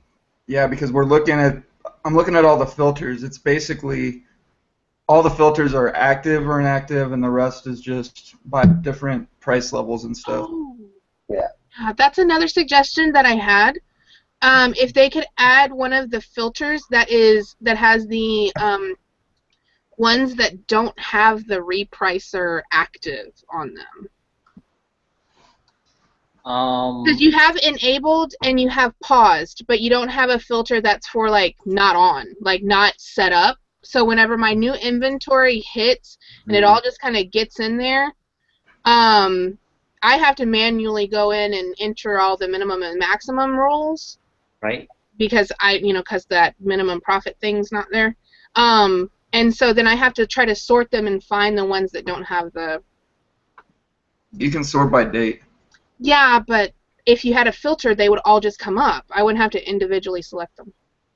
[SPEAKER 1] yeah, because I'm looking at all the filters. It's basically all the filters are active or inactive, and the rest is just by different price levels and stuff.
[SPEAKER 2] Oh.
[SPEAKER 4] Yeah.
[SPEAKER 2] That's another suggestion that I had. If they could add one of the filters that has the ones that don't have the repricer active on them. Because you have enabled and you have paused, but you don't have a filter that's for like not on, like not set up. So whenever my new inventory hits and it all just kind of gets in there, I have to manually go in and enter all the minimum and maximum rules.
[SPEAKER 6] Right.
[SPEAKER 2] Because because that minimum profit thing's not there. And so then I have to try to sort them and find the ones that don't have the...
[SPEAKER 1] You can sort by date.
[SPEAKER 2] Yeah, but if you had a filter, they would all just come up. I wouldn't have to individually select them.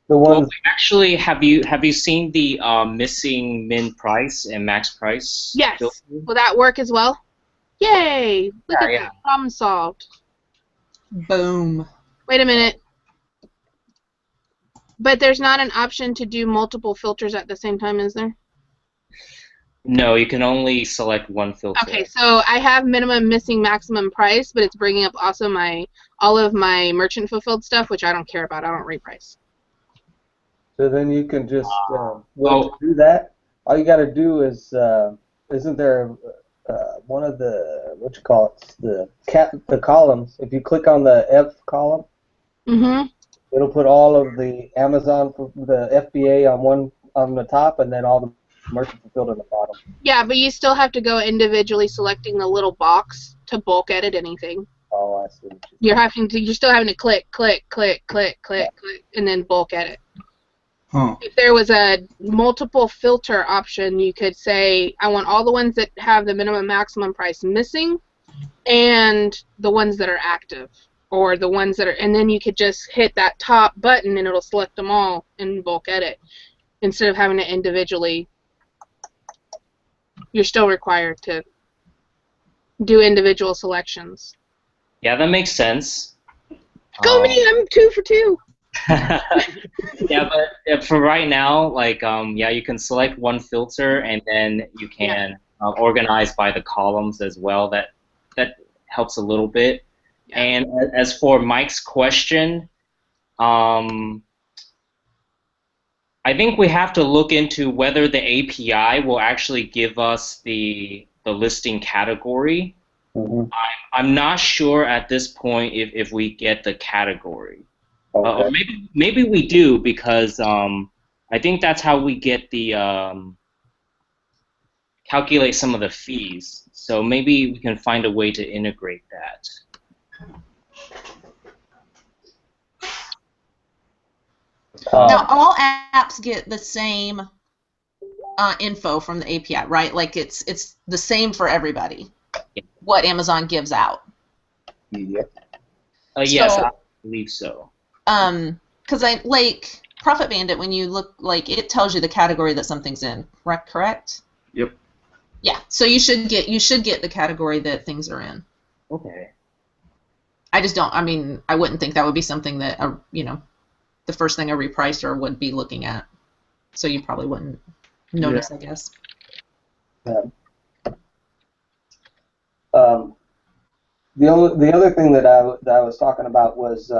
[SPEAKER 4] The
[SPEAKER 6] Well,
[SPEAKER 4] ones
[SPEAKER 6] actually, have you seen the missing min price and max price?
[SPEAKER 2] Yes.
[SPEAKER 6] filter?
[SPEAKER 2] Will that work as well? Yay! Look at
[SPEAKER 6] Yeah.
[SPEAKER 2] that. Problem solved.
[SPEAKER 3] Boom.
[SPEAKER 2] Wait a minute. But there's not an option to do multiple filters at the same time, is there?
[SPEAKER 6] No, you can only select one filter.
[SPEAKER 2] Okay, so I have minimum, missing, maximum price, but it's bringing up also all of my merchant fulfilled stuff, which I don't care about. I don't reprice.
[SPEAKER 4] So then you can just,
[SPEAKER 6] well-
[SPEAKER 4] to do that, all you got to do is, isn't there one of the, what you call it, the columns, if you click on the F column,
[SPEAKER 2] Mm-hmm.
[SPEAKER 4] it'll put all of the Amazon, the FBA on the top, and then all the merchant fulfilled on the bottom.
[SPEAKER 2] Yeah, but you still have to go individually selecting the little box to bulk edit anything.
[SPEAKER 4] Oh, I see. What you're
[SPEAKER 2] You're still having to click, and then bulk edit.
[SPEAKER 1] Huh.
[SPEAKER 2] If there was a multiple filter option, you could say, I want all the ones that have the minimum maximum price missing and the ones that are active, or the ones that are, and then you could just hit that top button and it'll select them all in bulk edit instead of having to individually. You're still required to do individual selections.
[SPEAKER 6] Yeah, that makes sense.
[SPEAKER 2] Go me! I'm 2 for 2.
[SPEAKER 6] Yeah, but for right now, like, yeah, you can select one filter and then you can organize by the columns as well. That helps a little bit.
[SPEAKER 2] Yeah.
[SPEAKER 6] And as for Mike's question, I think we have to look into whether the API will actually give us the listing category.
[SPEAKER 4] Mhm.
[SPEAKER 6] I'm not sure at this point if we get the category.
[SPEAKER 4] Okay.
[SPEAKER 6] Or maybe we do, because I think that's how we get the calculate some of the fees. So maybe we can find a way to integrate that.
[SPEAKER 3] Now, all apps get the same info from the API, right? Like it's the same for everybody. What Amazon gives out.
[SPEAKER 4] Yep.
[SPEAKER 6] Yes,
[SPEAKER 3] So-
[SPEAKER 6] I believe so.
[SPEAKER 3] Because I like Profit Bandit, when you look, like, it tells you the category that something's in. Correct?
[SPEAKER 1] Yep.
[SPEAKER 3] Yeah. So you should get the category that things are in.
[SPEAKER 6] Okay.
[SPEAKER 3] I just don't. I mean, I wouldn't think that would be something that the first thing a repricer would be looking at. So you probably wouldn't notice, I guess.
[SPEAKER 4] Yeah. The other thing that I was talking about was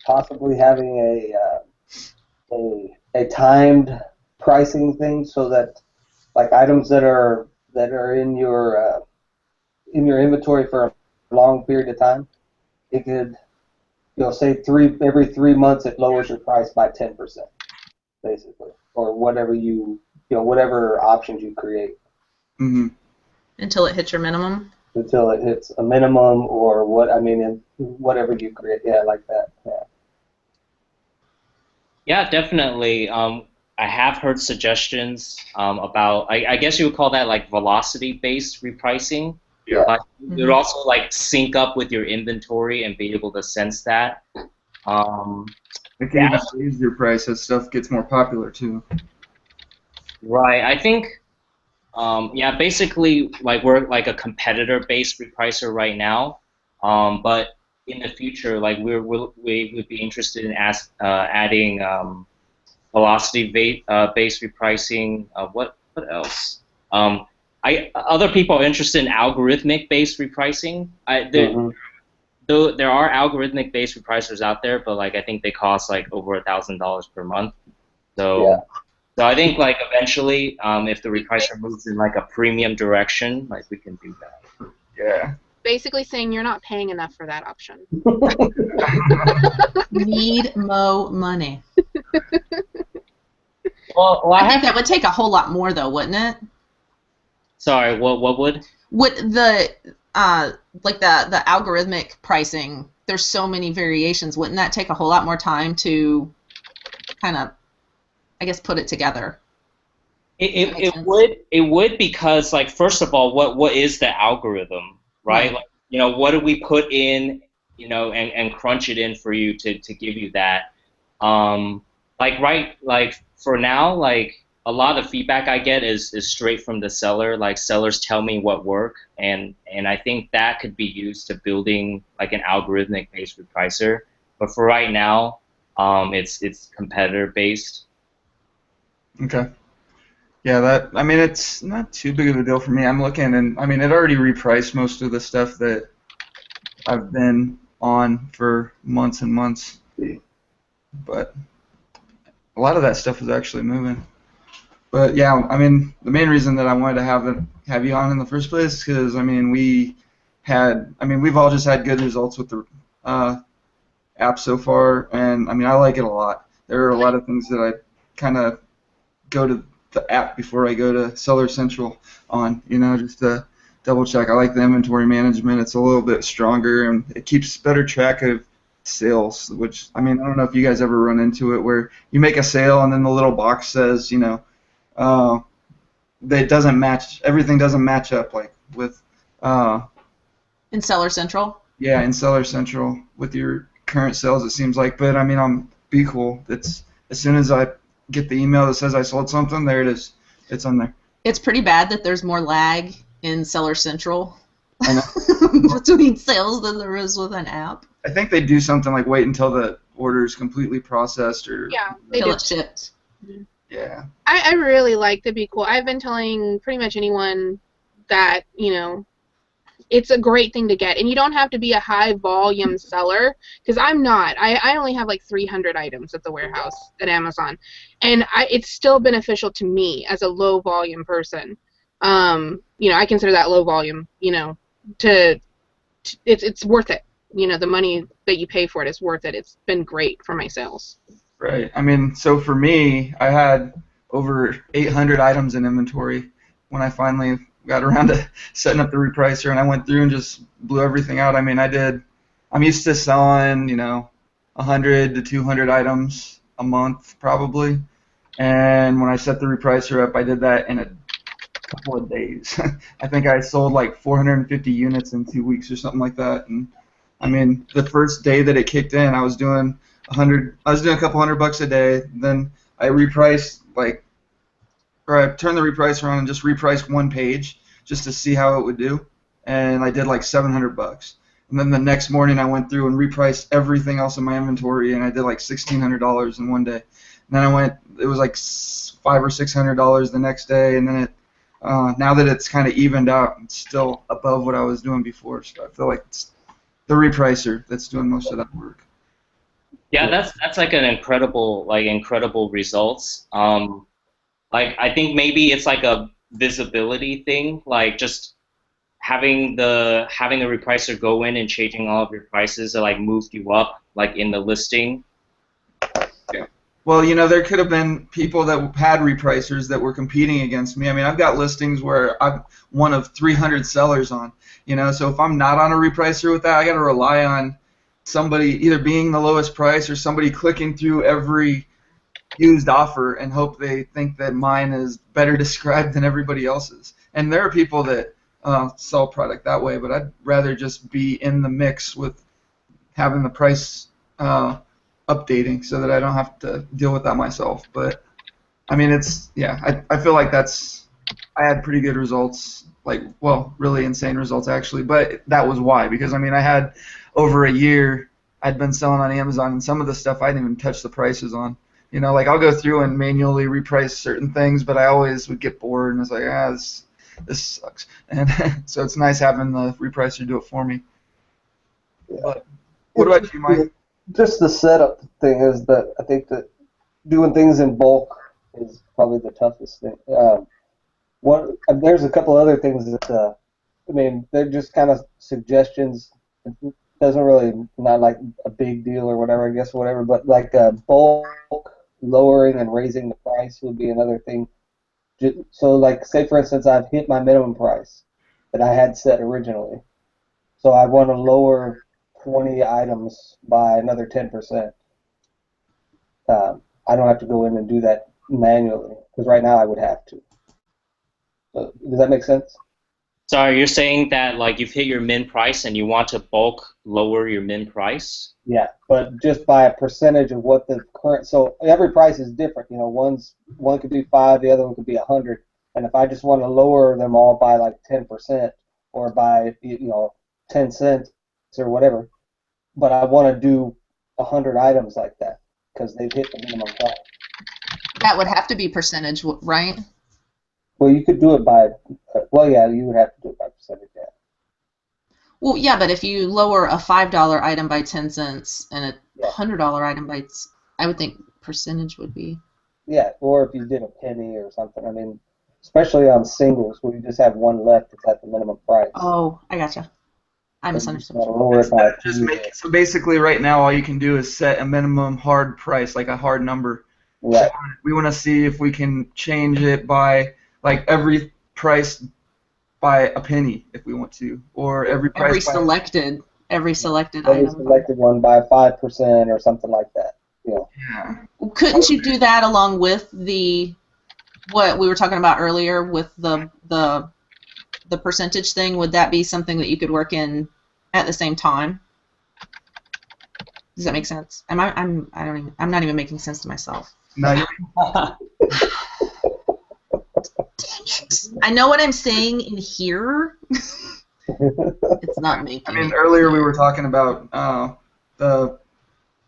[SPEAKER 4] possibly having a timed pricing thing, so that, like, items that are in your inventory for a long period of time, it could, say every 3 months it lowers your price by 10%, basically, or whatever whatever options you create.
[SPEAKER 1] Mm-hmm.
[SPEAKER 3] Until it hits your minimum.
[SPEAKER 4] Until it hits a minimum, or whatever you create. Yeah, like that. Yeah.
[SPEAKER 6] Yeah, definitely. I have heard suggestions about, I guess you would call that like velocity-based repricing.
[SPEAKER 4] Yeah.
[SPEAKER 6] Like, it would also like sync up with your inventory and be able to sense that.
[SPEAKER 1] It can even raise your price as stuff gets more popular too.
[SPEAKER 6] Right. I think, yeah, basically, like, we're like a competitor-based repricer right now, but in the future, like, we would be interested in adding velocity-based repricing. What else? Other people are interested in algorithmic-based repricing. There are algorithmic-based repricers out there, but like, I think they cost like over $1,000 per month. So.
[SPEAKER 4] Yeah.
[SPEAKER 6] So I think, like, eventually, if the repricer moves in like a premium direction, like, we can do that.
[SPEAKER 1] Yeah.
[SPEAKER 2] Basically saying you're not paying enough for that option.
[SPEAKER 3] Need mo money.
[SPEAKER 6] Well,
[SPEAKER 3] I think that would take a whole lot more, though, wouldn't it?
[SPEAKER 6] Sorry, what would?
[SPEAKER 3] With the like the algorithmic pricing, there's so many variations. Wouldn't that take a whole lot more time to kind of, I guess, put it together? That makes sense.
[SPEAKER 6] It would because like first of all, what is the algorithm, right?
[SPEAKER 3] Right.
[SPEAKER 6] Like, you know, what do we put in, you know, and crunch it in for you to give you that. Like for now, like a lot of feedback I get is straight from the seller. Like sellers tell me what work, and I think that could be used to building like an algorithmic based repricer. But for right now, it's competitor based.
[SPEAKER 1] Okay. Yeah, that I mean it's not too big of a deal for me. I'm looking and I mean it already repriced most of the stuff that I've been on for months and months, but a lot of that stuff is actually moving. But yeah, I mean the main reason that I wanted to have you on in the first place is because I mean we've all just had good results with the app so far, and I mean I like it a lot. There are a lot of things that I kind of go to the app before I go to Seller Central on, you know, just to double check. I like the inventory management. It's a little bit stronger and it keeps better track of sales, which, I mean, I don't know if you guys ever run into it where you make a sale and then the little box says, you know, that doesn't match, everything doesn't match up like with,
[SPEAKER 3] In Seller Central?
[SPEAKER 1] yeah, in Seller Central with your current sales, it seems like. But I mean, on BQool, it's as soon as I get the email that says I sold something, there it is. It's on there.
[SPEAKER 3] It's pretty bad that there's more lag in Seller Central
[SPEAKER 1] I know.
[SPEAKER 3] between sales than there is with an app.
[SPEAKER 1] I think they do something like wait until the order is completely processed or
[SPEAKER 2] Yeah, they
[SPEAKER 3] Till
[SPEAKER 2] do.
[SPEAKER 3] it ships.
[SPEAKER 1] yeah.
[SPEAKER 2] I really like the BQool. I've been telling pretty much anyone that, you know, it's a great thing to get. And you don't have to be a high volume seller, because I'm not. I only have like 300 items at the warehouse at Amazon. And it's still beneficial to me as a low volume person. You know, I consider that low volume, you know, it's worth it. You know, the money that you pay for it is worth it. It's been great for my sales.
[SPEAKER 1] Right. I mean, so for me, I had over 800 items in inventory when I finally got around to setting up the repricer, and I went through and just blew everything out. I mean, I'm used to selling, you know, 100 to 200 items a month probably, and when I set the repricer up, I did that in a couple of days. I think I sold like 450 units in 2 weeks or something like that, and I mean, the first day that it kicked in, I was doing a couple $100 a day. Then I repriced or I turned the repricer on and just repriced one page just to see how it would do, and I did like $700. And then the next morning I went through and repriced everything else in my inventory, and I did like $1,600 in one day. And then it was like $500 or $600 the next day, and then now that it's kind of evened out, it's still above what I was doing before. So I feel like it's the repricer that's doing most of that work.
[SPEAKER 6] Yeah, that's like an incredible results. Like I think maybe it's like a visibility thing, like just having the repricer go in and changing all of your prices that like moved you up like in the listing.
[SPEAKER 1] Well, you know, there could have been people that had repricers that were competing against me. I mean, I've got listings where I'm one of 300 sellers on, you know, so if I'm not on a repricer with that, I got to rely on somebody either being the lowest price or somebody clicking through every used offer and hope they think that mine is better described than everybody else's. And there are people that sell product that way, but I'd rather just be in the mix with having the price updating so that I don't have to deal with that myself. But I mean, I feel like I had pretty good results, like, well, really insane results actually, but that was why, because I mean, I had over a year I'd been selling on Amazon, and some of the stuff I didn't even touch the prices on. You know, like I'll go through and manually reprice certain things, but I always would get bored and it's like, this sucks. And so it's nice having the repricer do it for me.
[SPEAKER 4] Yeah.
[SPEAKER 1] But what about you, Mike?
[SPEAKER 4] Just the setup thing is that I think that doing things in bulk is probably the toughest thing. There's a couple other things that I mean, they're just kind of suggestions. It doesn't really, not like a big deal or whatever, I guess, whatever. But like bulk lowering and raising the price would be another thing. So like, say for instance, I've hit my minimum price that I had set originally. So I want to lower 20 items by another 10%. I don't have to go in and do that manually, because right now I would have to. Does that make sense?
[SPEAKER 6] Sorry, you're saying that like you've hit your min price and you want to bulk lower your min price?
[SPEAKER 4] Yeah, but just by a percentage of what the current. So every price is different. You know, one could be 5, the other one could be 100. And if I just want to lower them all by like 10% or by 10 cents or whatever, but I want to do 100 items like that because they've hit the minimum price.
[SPEAKER 3] That would have to be percentage, right?
[SPEAKER 4] Well, you could do it by. Well, yeah, you would have to do it by percentage. Yeah.
[SPEAKER 3] Well, yeah, but if you lower a $5 item by 10 cents and a $100 item by, I would think percentage would be.
[SPEAKER 4] Yeah, or if you did a penny or something. I mean, especially on singles where you just have one left that's at the minimum price.
[SPEAKER 3] Oh, I gotcha. I misunderstood.
[SPEAKER 4] Lower it by
[SPEAKER 1] So basically, right now, all you can do is set a minimum hard price, like a hard number.
[SPEAKER 4] Right.
[SPEAKER 1] We want to see if we can change it by like every price by a penny if we want to, or every price
[SPEAKER 3] Every
[SPEAKER 1] by
[SPEAKER 3] selected
[SPEAKER 4] Every
[SPEAKER 3] item.
[SPEAKER 4] selected one by 5% or something like that.
[SPEAKER 1] Yeah.
[SPEAKER 3] Couldn't you do that along with what we were talking about earlier with the percentage thing? Would that be something that you could work in at the same time? Does that make sense? I'm not even making sense to myself.
[SPEAKER 1] No,
[SPEAKER 3] I know what I'm saying in here. It's not making.
[SPEAKER 1] I mean, earlier we were talking about the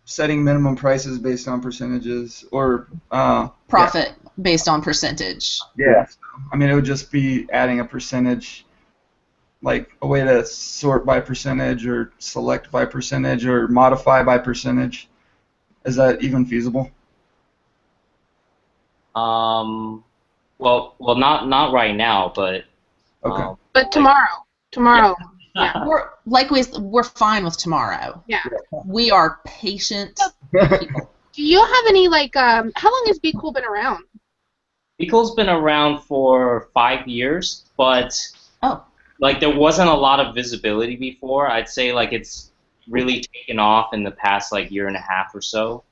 [SPEAKER 1] setting minimum prices based on percentages or
[SPEAKER 3] profit based on percentage.
[SPEAKER 1] Yeah. So, I mean, it would just be adding a percentage, like a way to sort by percentage or select by percentage or modify by percentage. Is that even feasible?
[SPEAKER 6] Well, not right now, but.
[SPEAKER 1] Okay.
[SPEAKER 2] But tomorrow. Yeah.
[SPEAKER 3] We're fine with tomorrow.
[SPEAKER 2] Yeah.
[SPEAKER 3] We are patient people.
[SPEAKER 2] Do you have any how long has BQool been around?
[SPEAKER 6] BQool's been around for 5 years, but like there wasn't a lot of visibility before. I'd say like it's really taken off in the past like year and a half or so.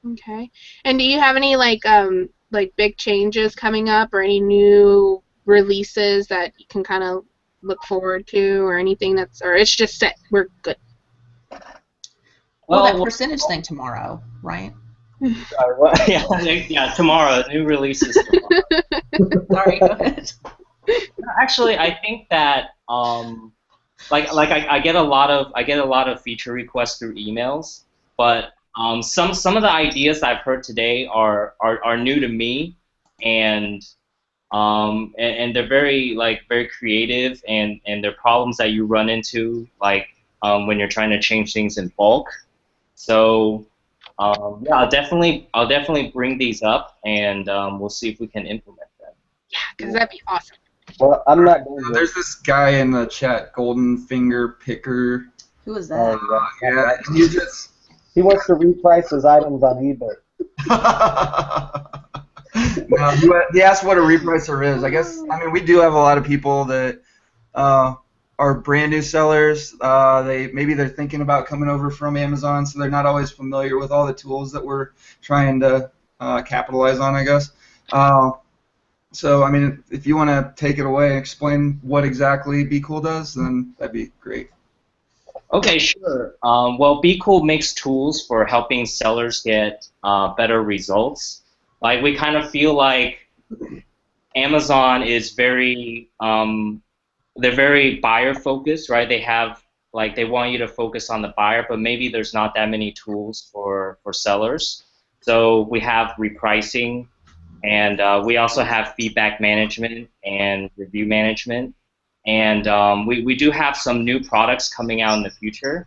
[SPEAKER 2] Okay. And do you have any like big changes coming up or any new releases that you can kind of look forward to or anything or it's just set, we're good?
[SPEAKER 3] Well, that percentage thing tomorrow, right?
[SPEAKER 6] Yeah, tomorrow, new releases tomorrow.
[SPEAKER 3] Sorry, go ahead.
[SPEAKER 6] Actually, I think that I get a lot of feature requests through emails, but some of the ideas I've heard today are new to me, and they're very creative, and they're problems that you run into when you're trying to change things in bulk. So yeah, I'll definitely bring these up, and we'll see if we can implement them.
[SPEAKER 2] Yeah, because that'd be awesome.
[SPEAKER 4] Well, I'm not.
[SPEAKER 1] There's this guy in the chat, Golden Finger Picker.
[SPEAKER 3] Who is that?
[SPEAKER 1] Yeah,
[SPEAKER 4] he wants to reprice his items on eBay.
[SPEAKER 1] No, he asked what a repricer is. I guess, I mean, we do have a lot of people that are brand new sellers. Maybe they're thinking about coming over from Amazon, so they're not always familiar with all the tools that we're trying to capitalize on, I guess. So, I mean, if you want to take it away and explain what exactly BQool does, then that'd be great.
[SPEAKER 6] Okay, sure. Well, BQool makes tools for helping sellers get better results. Like, we kind of feel like Amazon is they're very buyer focused, right? They want you to focus on the buyer, but maybe there's not that many tools for sellers. So we have repricing, and we also have feedback management and review management. And we do have some new products coming out in the future.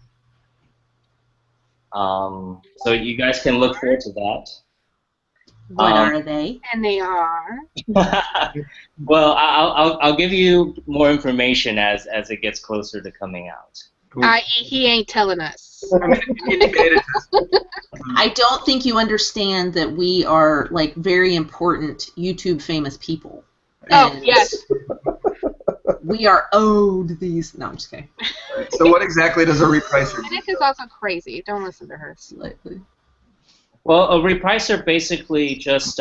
[SPEAKER 6] So you guys can look forward to that.
[SPEAKER 3] What are they?
[SPEAKER 2] And they are.
[SPEAKER 6] Well, I'll give you more information as it gets closer to coming out.
[SPEAKER 1] Cool.
[SPEAKER 2] He ain't telling us.
[SPEAKER 3] I don't think you understand that we are like very important YouTube famous people.
[SPEAKER 2] Oh, yes.
[SPEAKER 3] We are owed these. No, I'm just kidding.
[SPEAKER 1] So what exactly does a repricer do?
[SPEAKER 2] This is also crazy. Don't listen to her.
[SPEAKER 3] Slightly.
[SPEAKER 6] Well, a repricer basically just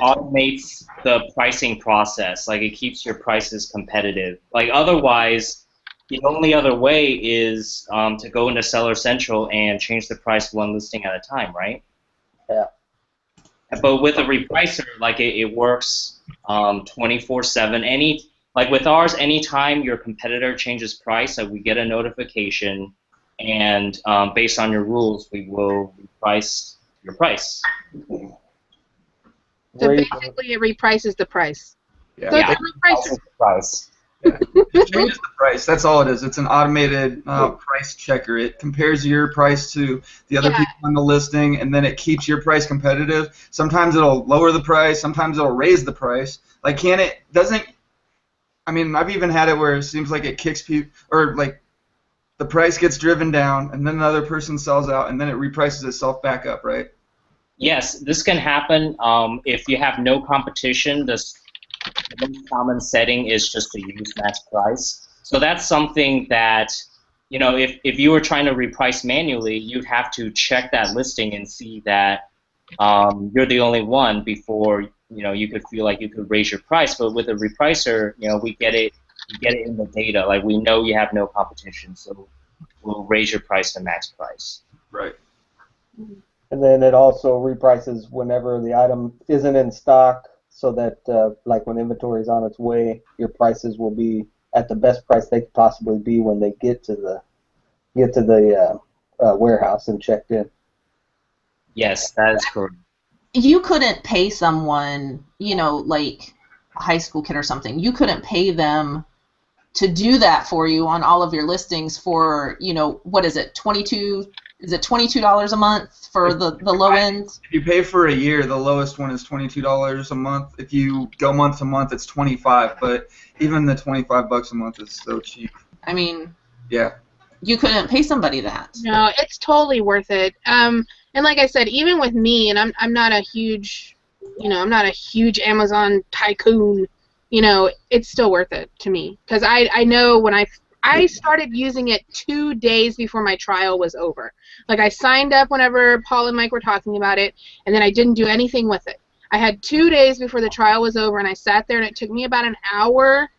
[SPEAKER 6] automates the pricing process. Like it keeps your prices competitive. Like otherwise, the only other way is to go into Seller Central and change the price one listing at a time, right?
[SPEAKER 4] Yeah.
[SPEAKER 6] But with a repricer, like it works 24/7. Like with ours, anytime your competitor changes price, like we get a notification, and based on your rules, we will reprice your price.
[SPEAKER 2] So
[SPEAKER 4] Raise
[SPEAKER 2] basically, it reprices the price.
[SPEAKER 1] Yeah.
[SPEAKER 2] So
[SPEAKER 6] Yeah.
[SPEAKER 2] it's a repricer.
[SPEAKER 6] The price.
[SPEAKER 1] It changes the price. That's all it is. It's an automated price checker. It compares your price to the other
[SPEAKER 2] Yeah.
[SPEAKER 1] people on the listing, and then it keeps your price competitive. Sometimes it'll lower the price. Sometimes it'll raise the price. Like, can it? Doesn't. I mean, I've even had it where it seems like it kicks people, or like the price gets driven down, and then another person sells out, and then it reprices itself back up, right?
[SPEAKER 6] Yes, this can happen if you have no competition. The most common setting is just to use max price. So that's something that, you know, if you were trying to reprice manually, you'd have to check that listing and see that you're the only one before, you know, you could feel like you could raise your price. But with a repricer, you know, we get it in the data. Like we know you have no competition, so we'll raise your price to max price.
[SPEAKER 1] Right.
[SPEAKER 4] And then it also reprices whenever the item isn't in stock, so that like when inventory is on its way, your prices will be at the best price they could possibly be when they get to the warehouse and checked in.
[SPEAKER 6] Yes, that is correct.
[SPEAKER 3] You couldn't pay someone, you know, like a high school kid or something. You couldn't pay them to do that for you on all of your listings for, you know, what is it, $22 a month for the low end?
[SPEAKER 1] If you pay for a year, the lowest one is $22 a month. If you go month to month, it's $25. But even the $25 a month is so cheap.
[SPEAKER 3] I mean,
[SPEAKER 1] Yeah.
[SPEAKER 3] you couldn't pay somebody that.
[SPEAKER 2] No, it's totally worth it. And like I said, even with me, and I'm not a huge, you know, I'm not a huge Amazon tycoon. You know, it's still worth it to me because I know when I started using it 2 days before my trial was over. Like I signed up whenever Paul and Mike were talking about it, and then I didn't do anything with it. I had 2 days before the trial was over, and I sat there, and it took me about an hour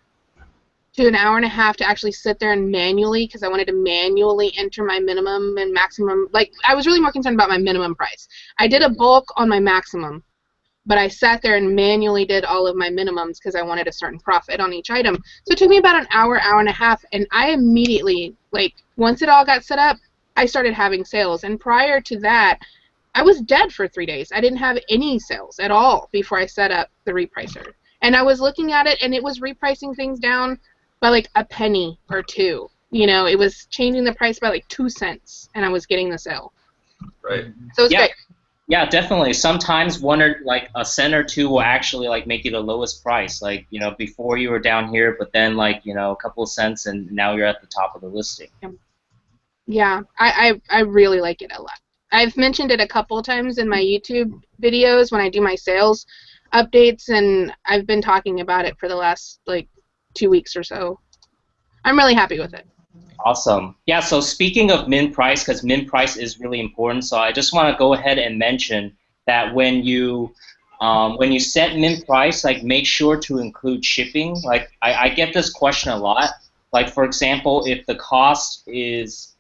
[SPEAKER 2] to an hour and a half to actually sit there and manually, because I wanted to manually enter my minimum and maximum. Like I was really more concerned about my minimum price. I did a bulk on my maximum, but I sat there and manually did all of my minimums because I wanted a certain profit on each item. So it took me about an hour and a half, and I immediately, like, once it all got set up, I started having sales. And prior to that, I was dead for 3 days. I didn't have any sales at all before I set up the repricer. And I was looking at it, and it was repricing things down by like a penny or two. You know, it was changing the price by like 2 cents, and I was getting the sale.
[SPEAKER 1] Right.
[SPEAKER 2] So it's great.
[SPEAKER 6] Yeah, definitely. Sometimes one or like a cent or two will actually like make you the lowest price. Like, you know, before you were down here, but then like, you know, a couple of cents and now you're at the top of the listing.
[SPEAKER 2] Yeah, I really like it a lot. I've mentioned it a couple of times in my YouTube videos when I do my sales updates, and I've been talking about it for the last like 2 weeks or so. I'm really happy with it.
[SPEAKER 6] Awesome. Yeah, so speaking of min price, because min price is really important, so I just want to go ahead and mention that when you set min price, like make sure to include shipping. Like I get this question a lot. Like for example, if the cost is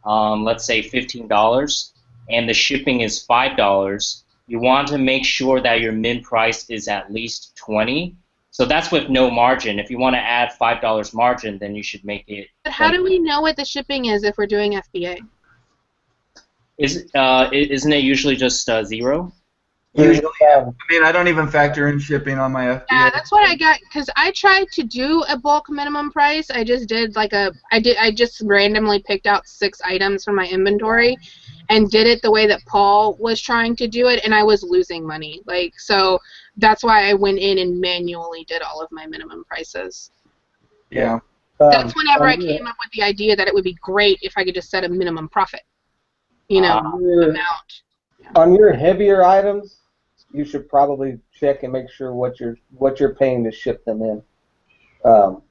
[SPEAKER 6] let's say $15 and the shipping is $5, you want to make sure that your min price is at least $20. So that's with no margin. If you want to add $5 margin, then you should make it.
[SPEAKER 2] But how do we know what the shipping is if we're doing FBA?
[SPEAKER 6] Isn't it usually just zero?
[SPEAKER 1] Usually, I mean, I don't even factor in shipping on my FBA.
[SPEAKER 2] Yeah, that's what I got, because I tried to do a bulk minimum price. I just did like I just randomly picked out 6 items from my inventory and did it the way that Paul was trying to do it, and I was losing money. Like, so that's why I went in and manually did all of my minimum prices.
[SPEAKER 1] Yeah.
[SPEAKER 2] That's whenever I came up with the idea that it would be great if I could just set a minimum profit, you know, amount.
[SPEAKER 4] On your heavier items, you should probably check and make sure what you're paying to ship them in.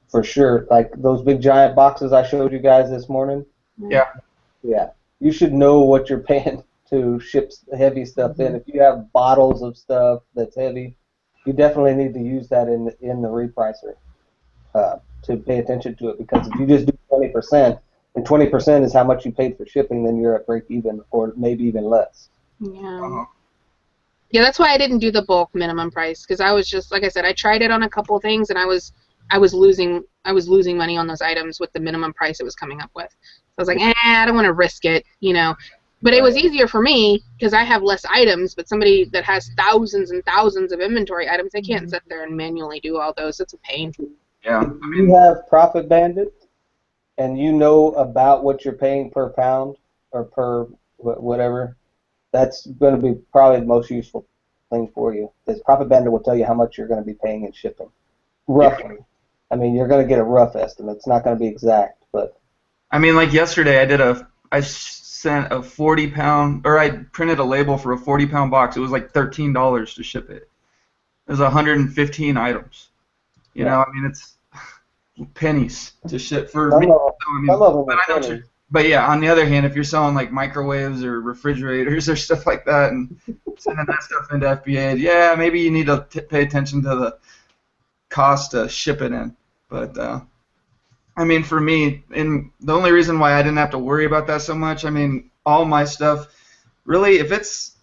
[SPEAKER 4] For sure, like those big giant boxes I showed you guys this morning.
[SPEAKER 1] Yeah.
[SPEAKER 4] Yeah. You should know what you're paying to ship heavy stuff in. If you have bottles of stuff that's heavy, you definitely need to use that in the repricer to pay attention to it, because if you just do 20%, and 20% is how much you paid for shipping, then you're at break even, or maybe even less.
[SPEAKER 2] Yeah. Yeah, that's why I didn't do the bulk minimum price, because I was just, like I said, I tried it on a couple of things, and I was losing money on those items with the minimum price it was coming up with. So I was like, I don't want to risk it, you know. But it was easier for me because I have less items, but somebody that has thousands and thousands of inventory items, they can't sit there and manually do all those. It's a pain.
[SPEAKER 1] Yeah.
[SPEAKER 4] If you have Profit Bandit and you know about what you're paying per pound or per whatever, that's going to be probably the most useful thing for you. Because Profit Bandit will tell you how much you're going to be paying in shipping, roughly. I mean, you're going to get a rough estimate. It's not going to be exact, but.
[SPEAKER 1] I mean, like yesterday, I sent a 40-pound, or I printed a label for a 40-pound box. It was like $13 to ship it. It was 115 items. You know, I mean, it's pennies to ship for me.
[SPEAKER 4] Some of them are pennies.
[SPEAKER 1] But yeah, on the other hand, if you're selling like microwaves or refrigerators or stuff like that and sending that stuff into FBA, yeah, maybe you need to pay attention to the cost to ship it in. But I mean, for me, the only reason why I didn't have to worry about that so much, I mean, all my stuff, really, if it's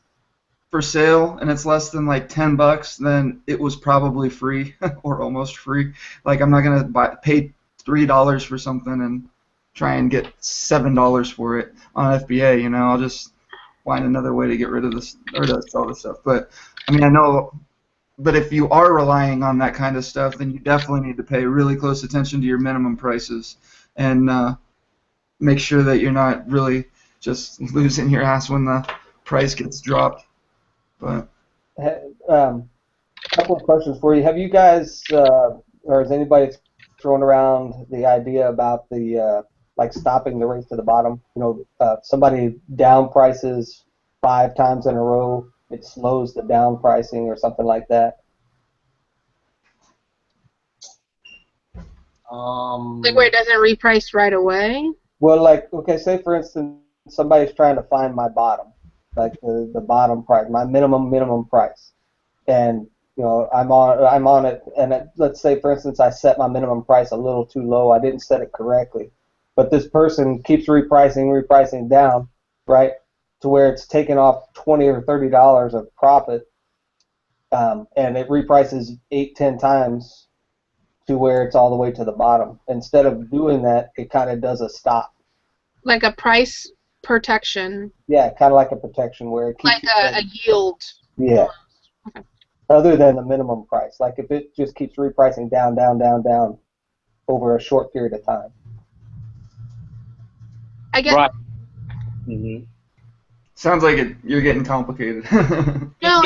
[SPEAKER 1] for sale and it's less than like $10, then it was probably free or almost free. Like, I'm not gonna pay $3 for something and try and get $7 for it on FBA. You know, I'll just find another way to get rid of this or to sell this stuff. But I mean, I know. But if you are relying on that kind of stuff, then you definitely need to pay really close attention to your minimum prices and make sure that you're not really just losing your ass when the price gets dropped. But
[SPEAKER 4] a couple of questions for you. Have you guys, or has anybody thrown around the idea about the like stopping the race to the bottom? You know, somebody down prices 5 times in a row. It slows the down pricing or something like that.
[SPEAKER 2] Like where it doesn't reprice right away?
[SPEAKER 4] Well, like, okay, say for instance, somebody's trying to find my bottom, like the bottom price, my minimum price, and you know I'm on it, and let's say for instance I set my minimum price a little too low. I didn't set it correctly, but this person keeps repricing down, right? To where it's taking off $20 or $30 of profit, and it reprices 8-10 times to where it's all the way to the bottom. Instead of doing that, it kind of does a stop.
[SPEAKER 2] Like a price protection.
[SPEAKER 4] Yeah, kind of like a protection where it keeps
[SPEAKER 2] like a yield.
[SPEAKER 4] Yeah.
[SPEAKER 2] Okay.
[SPEAKER 4] Other than the minimum price, like if it just keeps repricing down over a short period of time.
[SPEAKER 2] I get.
[SPEAKER 6] Right. Mm-hmm.
[SPEAKER 1] Sounds like you're getting complicated.
[SPEAKER 2] No,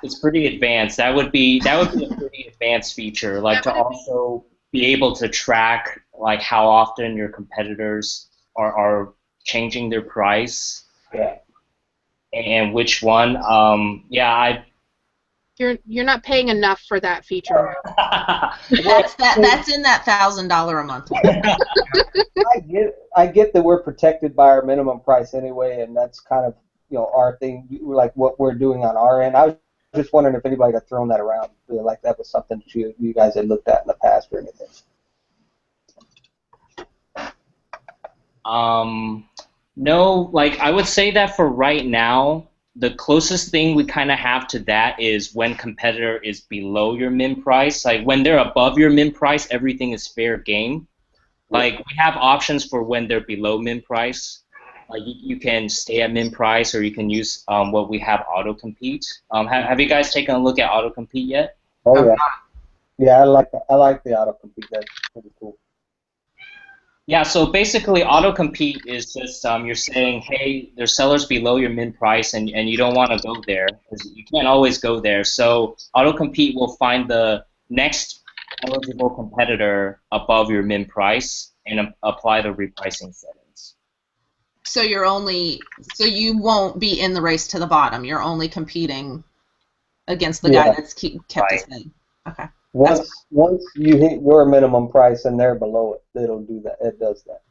[SPEAKER 6] it's pretty advanced. That would be a pretty advanced feature, like to also be able to track like how often your competitors are changing their price.
[SPEAKER 4] Yeah.
[SPEAKER 6] And which one?
[SPEAKER 2] You're not paying enough for that feature.
[SPEAKER 3] That's in that $1,000 a month.
[SPEAKER 4] I get that we're protected by our minimum price anyway, and that's kind of our thing, like what we're doing on our end. I was just wondering if anybody got thrown that around, like that was something that you guys had looked at in the past or anything.
[SPEAKER 6] No, like I would say that for right now, the closest thing we kind of have to that is when competitor is below your min price. Like when they're above your min price, everything is fair game. Like we have options for when they're below min price. Like you can stay at min price, or you can use what we have, auto compete. Have you guys taken a look at auto compete yet?
[SPEAKER 4] Oh yeah, yeah, I like the auto compete. That's pretty cool.
[SPEAKER 6] Yeah, so basically auto-compete is just you're saying, hey, there's sellers below your min price and you don't want to go there because you can't always go there. So auto-compete will find the next eligible competitor above your min price and apply the repricing settings.
[SPEAKER 3] So you won't be in the race to the bottom. You're only competing against the guy that's kept his head. Okay.
[SPEAKER 4] Once you hit your minimum price and they're below it, it'll do that. It does that.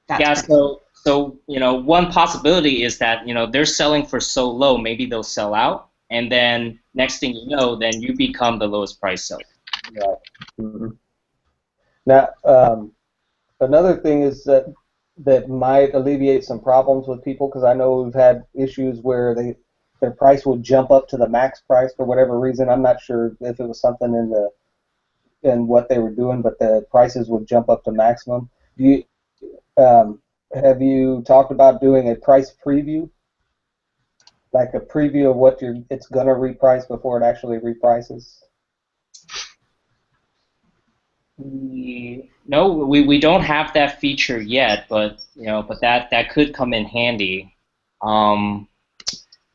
[SPEAKER 6] Yeah. So So, one possibility is that, they're selling for so low, maybe they'll sell out, and then next thing you know, then you become the lowest price seller.
[SPEAKER 4] Right. Mm-hmm. Now, another thing is that might alleviate some problems with people, because I know we've had issues where their price would jump up to the max price for whatever reason. I'm not sure if it was something in what they were doing, but the prices would jump up to maximum. Have you talked about doing a price preview, like a preview of what it's gonna reprice before it actually reprices?
[SPEAKER 6] No, we don't have that feature yet, but that could come in handy.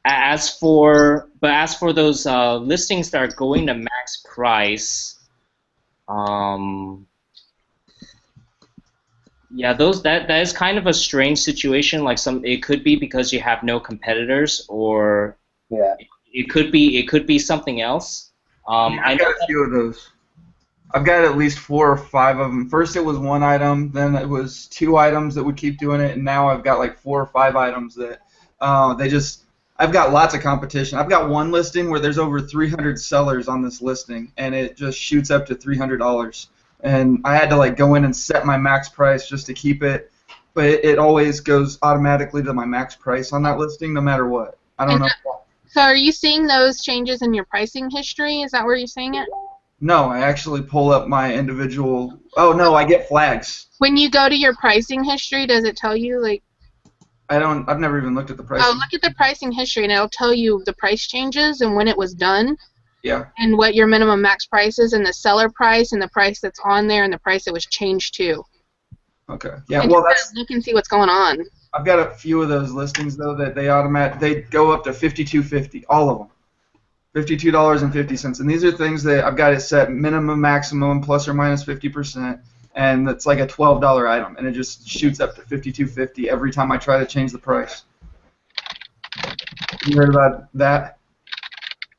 [SPEAKER 6] As for those listings that are going to max price, yeah, that is kind of a strange situation. Like it could be because you have no competitors, or
[SPEAKER 4] yeah,
[SPEAKER 6] it could be something else.
[SPEAKER 1] I've got a few of those. I've got at least 4 or 5 of them. First it was 1 item, then it was 2 items that would keep doing it, and now I've got like 4 or 5 items that I've got lots of competition. I've got one listing where there's over 300 sellers on this listing, and it just shoots up to $300. And I had to like go in and set my max price just to keep it, but it always goes automatically to my max price on that listing no matter what. I don't know.
[SPEAKER 2] So are you seeing those changes in your pricing history? Is that where you're seeing it?
[SPEAKER 1] No, I actually pull up my individual. Oh no, I get flags.
[SPEAKER 2] When you go to your pricing history, does it tell you like?
[SPEAKER 1] I've never even looked at the pricing.
[SPEAKER 2] Oh, look at the pricing history, and it'll tell you the price changes and when it was done.
[SPEAKER 1] Yeah.
[SPEAKER 2] And what your minimum max price is, and the seller price, and the price that's on there, and the price that was changed to.
[SPEAKER 1] Okay. Yeah.
[SPEAKER 2] And
[SPEAKER 1] Well,
[SPEAKER 2] look and see what's going on.
[SPEAKER 1] I've got a few of those listings though that they go up to $52.50, all of them. $52.50, and these are things that I've got it set minimum, maximum, plus or minus 50%, and it's like a $12 item, and it just shoots up to $52.50 every time I try to change the price. You heard about that?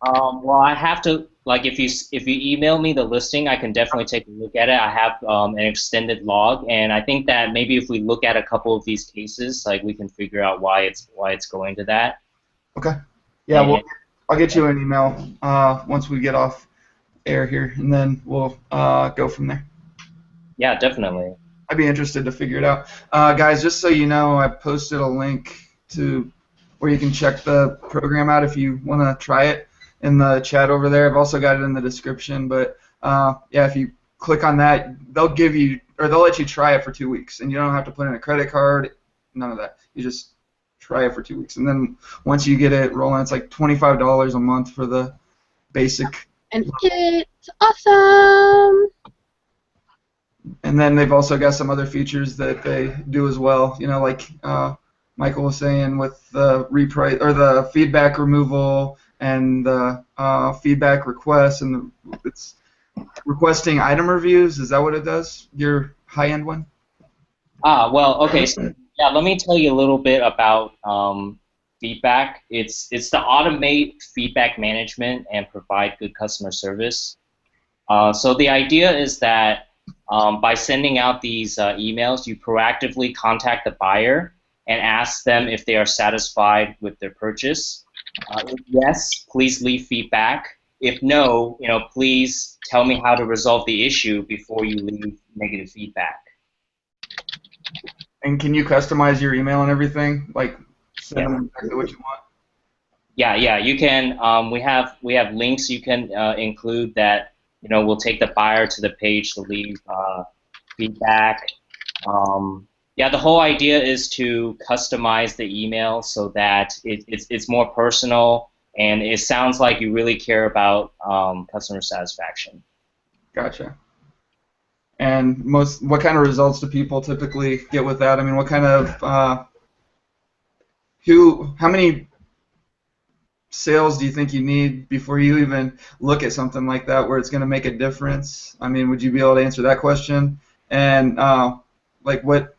[SPEAKER 6] Well, I have to, like, if you email me the listing, I can definitely take a look at it. I have an extended log, and I think that maybe if we look at a couple of these cases, like, we can figure out why it's going to that.
[SPEAKER 1] Okay. Yeah. Well, I'll get you an email once we get off air here, and then we'll go from there.
[SPEAKER 6] Yeah, definitely.
[SPEAKER 1] I'd be interested to figure it out. Guys, just so you know, I posted a link to where you can check the program out if you want to try it in the chat over there. I've also got it in the description, but yeah, if you click on that, they'll let you try it for 2 weeks, and you don't have to put in a credit card, none of that. You just try it for 2 weeks, and then once you get it rolling, it's like $25 a month for the basic.
[SPEAKER 2] And it's awesome.
[SPEAKER 1] And then they've also got some other features that they do as well. You know, like Michael was saying with the the feedback removal and the feedback requests, and it's requesting item reviews. Is that what it does? Your high-end one?
[SPEAKER 6] Well, okay. So, yeah, let me tell you a little bit about feedback. It's to automate feedback management and provide good customer service. So the idea is that by sending out these emails, you proactively contact the buyer and ask them if they are satisfied with their purchase. If yes, please leave feedback. If no, please tell me how to resolve the issue before you leave negative feedback.
[SPEAKER 1] And can you customize your email and everything? Like send them exactly what you want?
[SPEAKER 6] Yeah, you can. We have links you can include that will take the buyer to the page to leave feedback. Yeah, the whole idea is to customize the email so that it's more personal, and it sounds like you really care about customer satisfaction. Gotcha.
[SPEAKER 1] And what kind of results do people typically get with that? I mean, what kind of how many sales do you think you need before you even look at something like that where it's going to make a difference? I mean, would you be able to answer that question? And like, where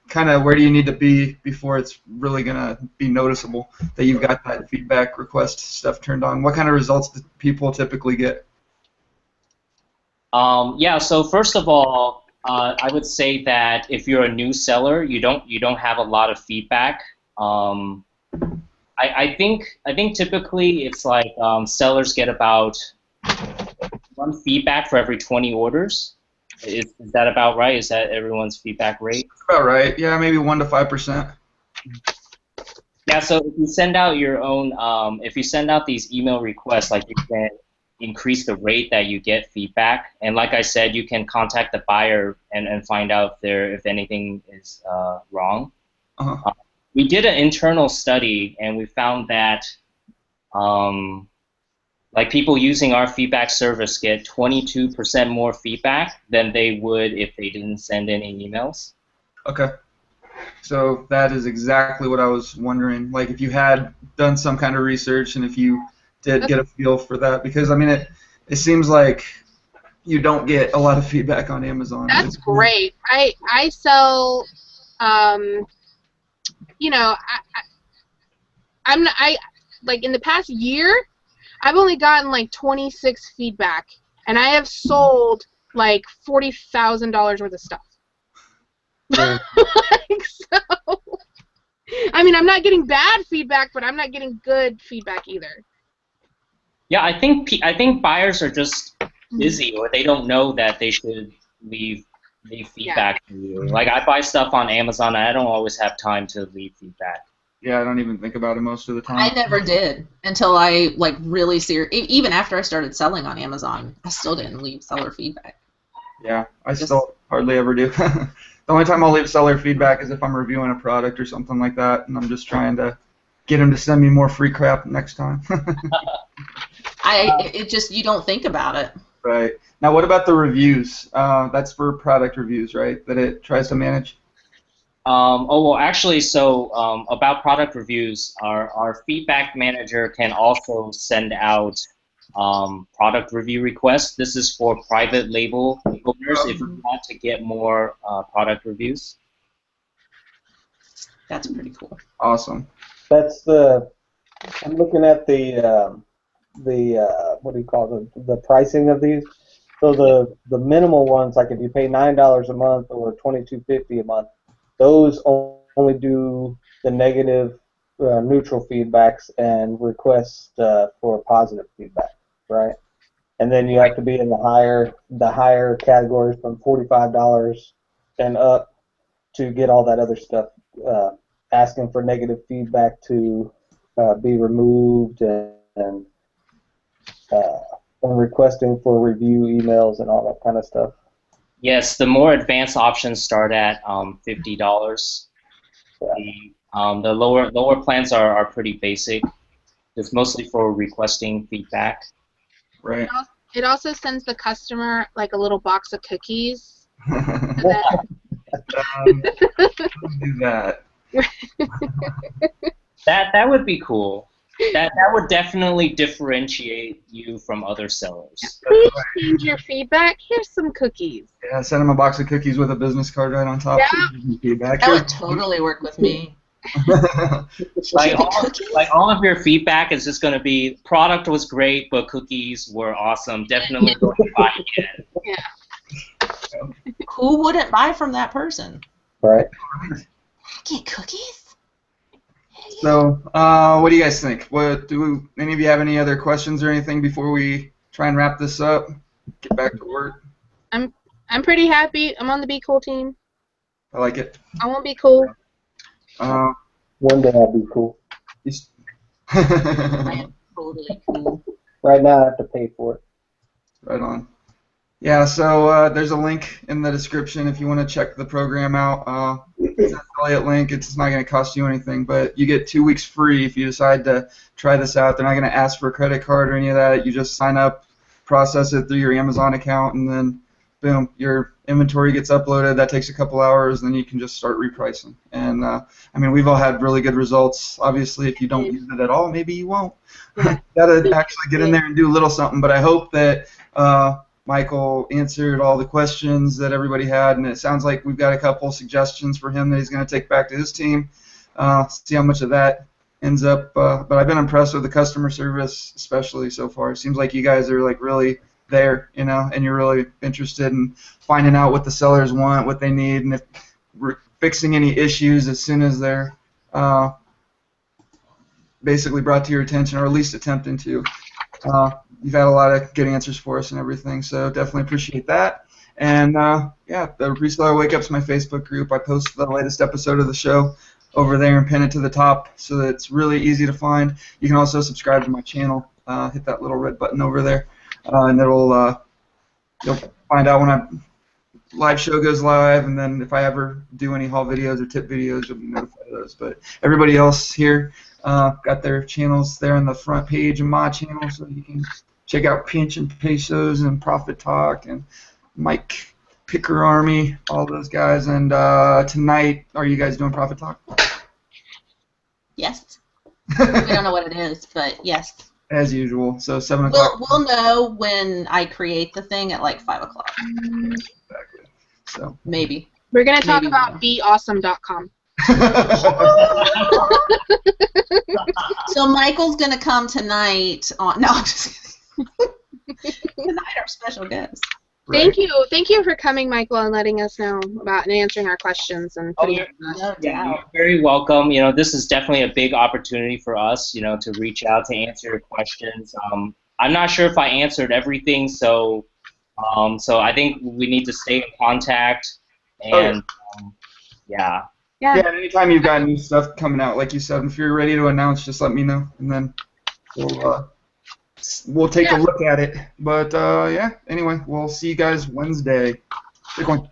[SPEAKER 1] do you need to be before it's really going to be noticeable that you've got that feedback request stuff turned on? What kind of results do people typically get?
[SPEAKER 6] Yeah, so first of all, I would say that if you're a new seller, you don't have a lot of feedback. I think typically it's like sellers get about 1 feedback for every 20 orders. Is that about right? Is that everyone's feedback rate?
[SPEAKER 1] About right. Yeah, maybe 1 to 5%.
[SPEAKER 6] Yeah. So if you send out your own, if you send out these email requests, like you can increase the rate that you get feedback, and like I said, you can contact the buyer and find out if anything is wrong.
[SPEAKER 1] Uh-huh.
[SPEAKER 6] We did an internal study, and we found that like people using our feedback service get 22% more feedback than they would if they didn't send any emails.
[SPEAKER 1] Okay. So that is exactly what I was wondering. Like if you had done some kind of research and if you did get a feel for that, because I mean it seems like you don't get a lot of feedback on Amazon.
[SPEAKER 2] That's great. I sell, you know, I like in the past year, I've only gotten like 26 feedback, and I have sold like $40,000 worth of stuff.
[SPEAKER 1] Yeah.
[SPEAKER 2] Like, so, I mean, I'm not getting bad feedback, but I'm not getting good feedback either.
[SPEAKER 6] Yeah, I think buyers are just busy, or they don't know that they should leave feedback to you. Like I buy stuff on Amazon, and I don't always have time to leave feedback.
[SPEAKER 1] Yeah, I don't even think about it most of the time.
[SPEAKER 3] I never did until I like really even after I started selling on Amazon, I still didn't leave seller feedback.
[SPEAKER 1] Yeah, I still hardly ever do. The only time I'll leave seller feedback is if I'm reviewing a product or something like that, and I'm just trying to get them to send me more free crap next time.
[SPEAKER 3] You don't think about it.
[SPEAKER 1] Right. Now, what about the reviews? That's for product reviews, right? That it tries to manage?
[SPEAKER 6] Well, actually, so about product reviews, our feedback manager can also send out product review requests. This is for private label owners if you want to get more product reviews.
[SPEAKER 3] That's pretty cool.
[SPEAKER 1] Awesome.
[SPEAKER 4] I'm looking at the what do you call it? The pricing of these. So the minimal ones, like if you pay $9 a month or $22.50 a month, those only do the negative, neutral feedbacks and requests for positive feedback, right? And then you have to be in the higher categories from $45 and up to get all that other stuff, asking for negative feedback to be removed and requesting for review emails and all that kind of stuff.
[SPEAKER 6] Yes, the more advanced options start at $50. Yeah. The lower plans are pretty basic. It's mostly for requesting feedback.
[SPEAKER 1] Right.
[SPEAKER 2] It also sends the customer like a little box of cookies.
[SPEAKER 1] Don't do that.
[SPEAKER 6] That would be cool. That would definitely differentiate you from other sellers.
[SPEAKER 2] Please change your feedback. Here's some cookies.
[SPEAKER 1] Yeah, send them a box of cookies with a business card right on top.
[SPEAKER 2] Yeah.
[SPEAKER 1] Feedback.
[SPEAKER 3] That would totally work with me.
[SPEAKER 6] like all of your feedback is just going to be product was great, but cookies were awesome. Definitely go and buy again.
[SPEAKER 2] Yeah.
[SPEAKER 3] Who wouldn't buy from that person?
[SPEAKER 4] Right.
[SPEAKER 3] Get cookies?
[SPEAKER 1] So, what do you guys think? Any of you have any other questions or anything before we try and wrap this up? Get back to work.
[SPEAKER 2] I'm pretty happy. I'm on the BQool team.
[SPEAKER 1] I like it.
[SPEAKER 2] I want BQool.
[SPEAKER 4] One day I'll be cool.
[SPEAKER 3] I am totally cool.
[SPEAKER 4] Right now I have to pay for it.
[SPEAKER 1] Right on. Yeah, so there's a link in the description if you want to check the program out. It's an affiliate link. It's not going to cost you anything, but you get 2 weeks free if you decide to try this out. They're not going to ask for a credit card or any of that. You just sign up, process it through your Amazon account, and then boom, your inventory gets uploaded. That takes a couple hours, and then you can just start repricing. And I mean, we've all had really good results. Obviously, if you don't use it at all, maybe you won't. You got to actually get in there and do a little something. But I hope that Michael answered all the questions that everybody had, and it sounds like we've got a couple suggestions for him that he's going to take back to his team. See how much of that ends up. But I've been impressed with the customer service, especially so far. It seems like you guys are like really there, you know, and you're really interested in finding out what the sellers want, what they need, and if we're fixing any issues as soon as they're basically brought to your attention, or at least attempting to. You've had a lot of good answers for us and everything, so definitely appreciate that. And yeah, the Reseller Wake Up's my Facebook group. I post the latest episode of the show over there and pin it to the top so that it's really easy to find. You can also subscribe to my channel. Hit that little red button over there, and you'll find out when a live show goes live, and then if I ever do any haul videos or tip videos, you'll be notified of those. But everybody else here got their channels there on the front page of my channel, so you can check out Pinch and Pesos and Profit Talk and Mike Picker Army, all those guys. And tonight, are you guys doing Profit Talk?
[SPEAKER 3] Yes. We don't know what it is, but yes.
[SPEAKER 1] As usual. So 7 o'clock.
[SPEAKER 3] We'll know when I create the thing at like 5 o'clock.
[SPEAKER 1] Exactly. So
[SPEAKER 3] maybe.
[SPEAKER 2] We're gonna talk
[SPEAKER 3] Maybe
[SPEAKER 2] about beawesome.com.
[SPEAKER 3] So Michael's gonna come tonight on. No, I'm just kidding. Tonight, our special guest.
[SPEAKER 2] Thank you for coming, Michael, and letting us know about and answering our questions and putting it on us.
[SPEAKER 6] Yeah, you're very welcome. You know, this is definitely a big opportunity for us, you know, to reach out to answer your questions. I'm not sure if I answered everything, so I think we need to stay in contact. And yeah.
[SPEAKER 1] Yeah, and anytime you've got new stuff coming out, like you said, if you're ready to announce, just let me know, and then we'll take a look at it. But yeah, anyway, we'll see you guys Wednesday. Good one.